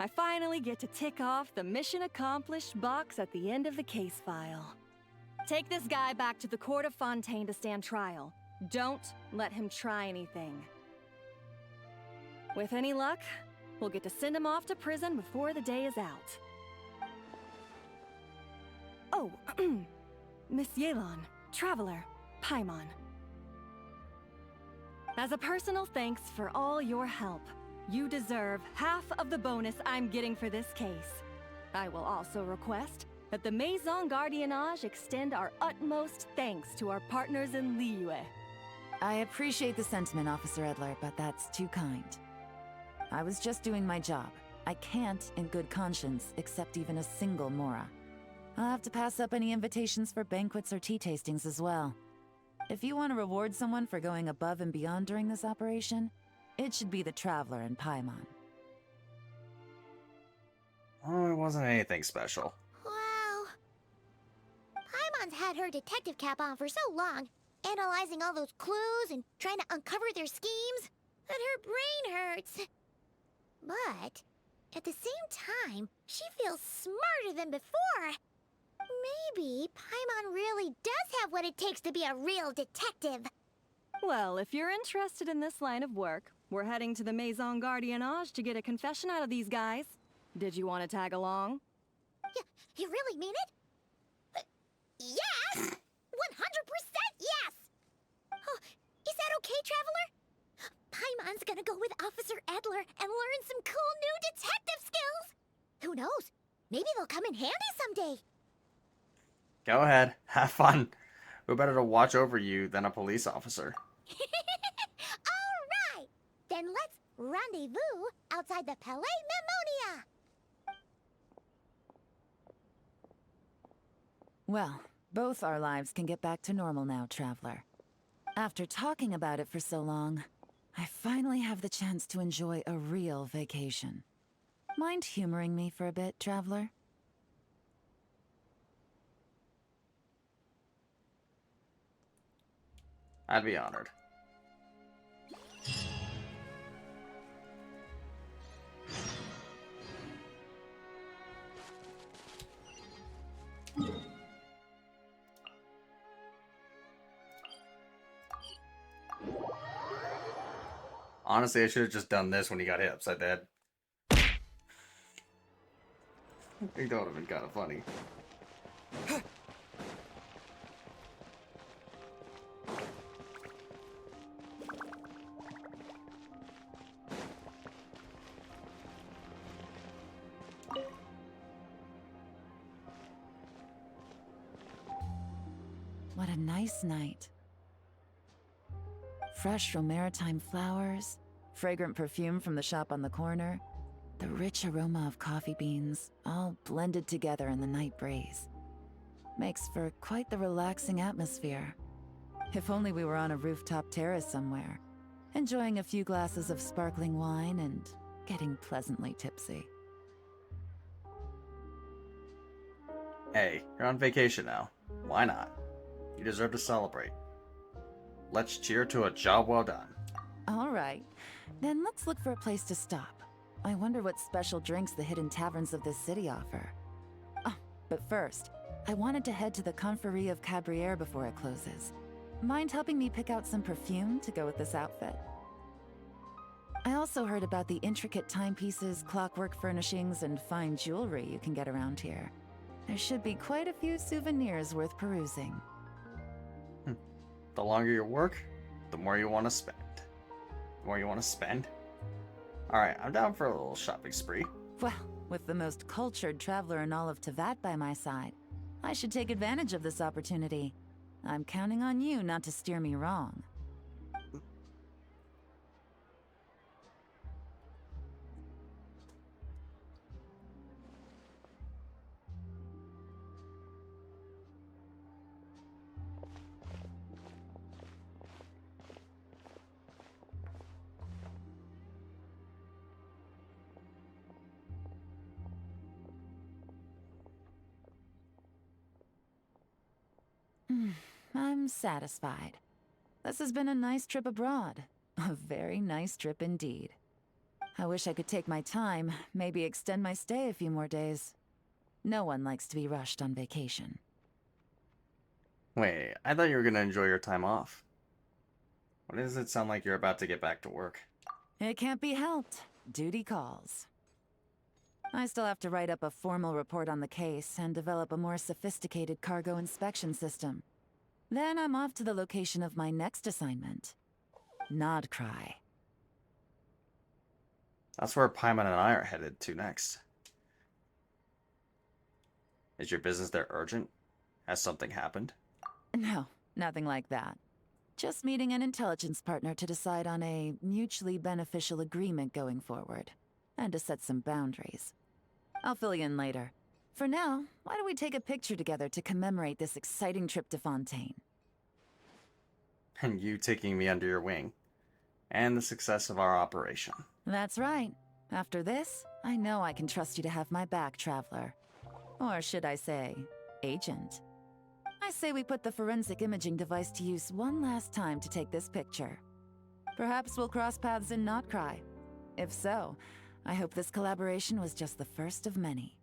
I finally get to tick off the mission accomplished box at the end of the case file. Take this guy back to the court of Fontaine to stand trial. Don't let him try anything. With any luck, we'll get to send him off to prison before the day is out. Oh, Miss Yelan, Traveler, Paimon. As a personal thanks for all your help, you deserve half of the bonus I'm getting for this case. I will also request that the Maison Gardiennage extend our utmost thanks to our partners in Liyue. I appreciate the sentiment, Officer Edler, but that's too kind. I was just doing my job. I can't, in good conscience, accept even a single Mora. I'll have to pass up any invitations for banquets or tea tastings as well. If you want to reward someone for going above and beyond during this operation, it should be the Traveler and Paimon. Oh, it wasn't anything special. Wow. Paimon's had her detective cap on for so long, analyzing all those clues and trying to uncover their schemes, that her brain hurts. But at the same time, she feels smarter than before. Maybe Paimon really does have what it takes to be a real detective. Well, if you're interested in this line of work, we're heading to the Maison Gardiennage to get a confession out of these guys. Did you want to tag along? You really mean it? Yes! 100% yes! Oh, is that okay, Traveler? Paimon's gonna go with Officer Edler and learn some cool new detective skills! Who knows? Maybe they'll come in handy someday. Go ahead. Have fun. Who better to watch over you than a police officer? Alright! Then let's rendezvous outside the Palais Memonia! Well, both our lives can get back to normal now, Traveler. After talking about it for so long, I finally have the chance to enjoy a real vacation. Mind humoring me for a bit, Traveler? I'd be honored. Honestly, I should have just done this when he got hit upside the head. I think that would have been kind of funny. What a nice night. Fresh from maritime flowers, fragrant perfume from the shop on the corner, the rich aroma of coffee beans, all blended together in the night breeze. Makes for quite the relaxing atmosphere. If only we were on a rooftop terrace somewhere, enjoying a few glasses of sparkling wine and getting pleasantly tipsy. Hey, you're on vacation now. Why not? You deserve to celebrate. Let's cheer to a job well done. All right, then let's look for a place to stop. I wonder what special drinks the hidden taverns of this city offer. Oh, but first, I wanted to head to the Confrérie of Cabriere before it closes. Mind helping me pick out some perfume to go with this outfit? I also heard about the intricate timepieces, clockwork furnishings, and fine jewelry you can get around here. There should be quite a few souvenirs worth perusing. The longer you work, the more you want to spend. The more you want to spend? Alright, I'm down for a little shopping spree. Well, with the most cultured traveler in all of Tevat by my side, I should take advantage of this opportunity. I'm counting on you not to steer me wrong. I'm satisfied. This has been a nice trip abroad. A very nice trip indeed. I wish I could take my time, maybe extend my stay a few more days. No one likes to be rushed on vacation. Wait, I thought you were gonna enjoy your time off. Why does it sound like you're about to get back to work? It can't be helped. Duty calls. I still have to write up a formal report on the case and develop a more sophisticated cargo inspection system. Then I'm off to the location of my next assignment. Nodcry. That's where Paimon and I are headed to next. Is your business there urgent? Has something happened? No, nothing like that. Just meeting an intelligence partner to decide on a mutually beneficial agreement going forward, and to set some boundaries. I'll fill you in later. For now, why don't we take a picture together to commemorate this exciting trip to Fontaine? And you taking me under your wing. And the success of our operation. That's right. After this, I know I can trust you to have my back, Traveler. Or should I say, Agent. I say we put the forensic imaging device to use one last time to take this picture. Perhaps we'll cross paths in Notcry. If so, I hope this collaboration was just the first of many.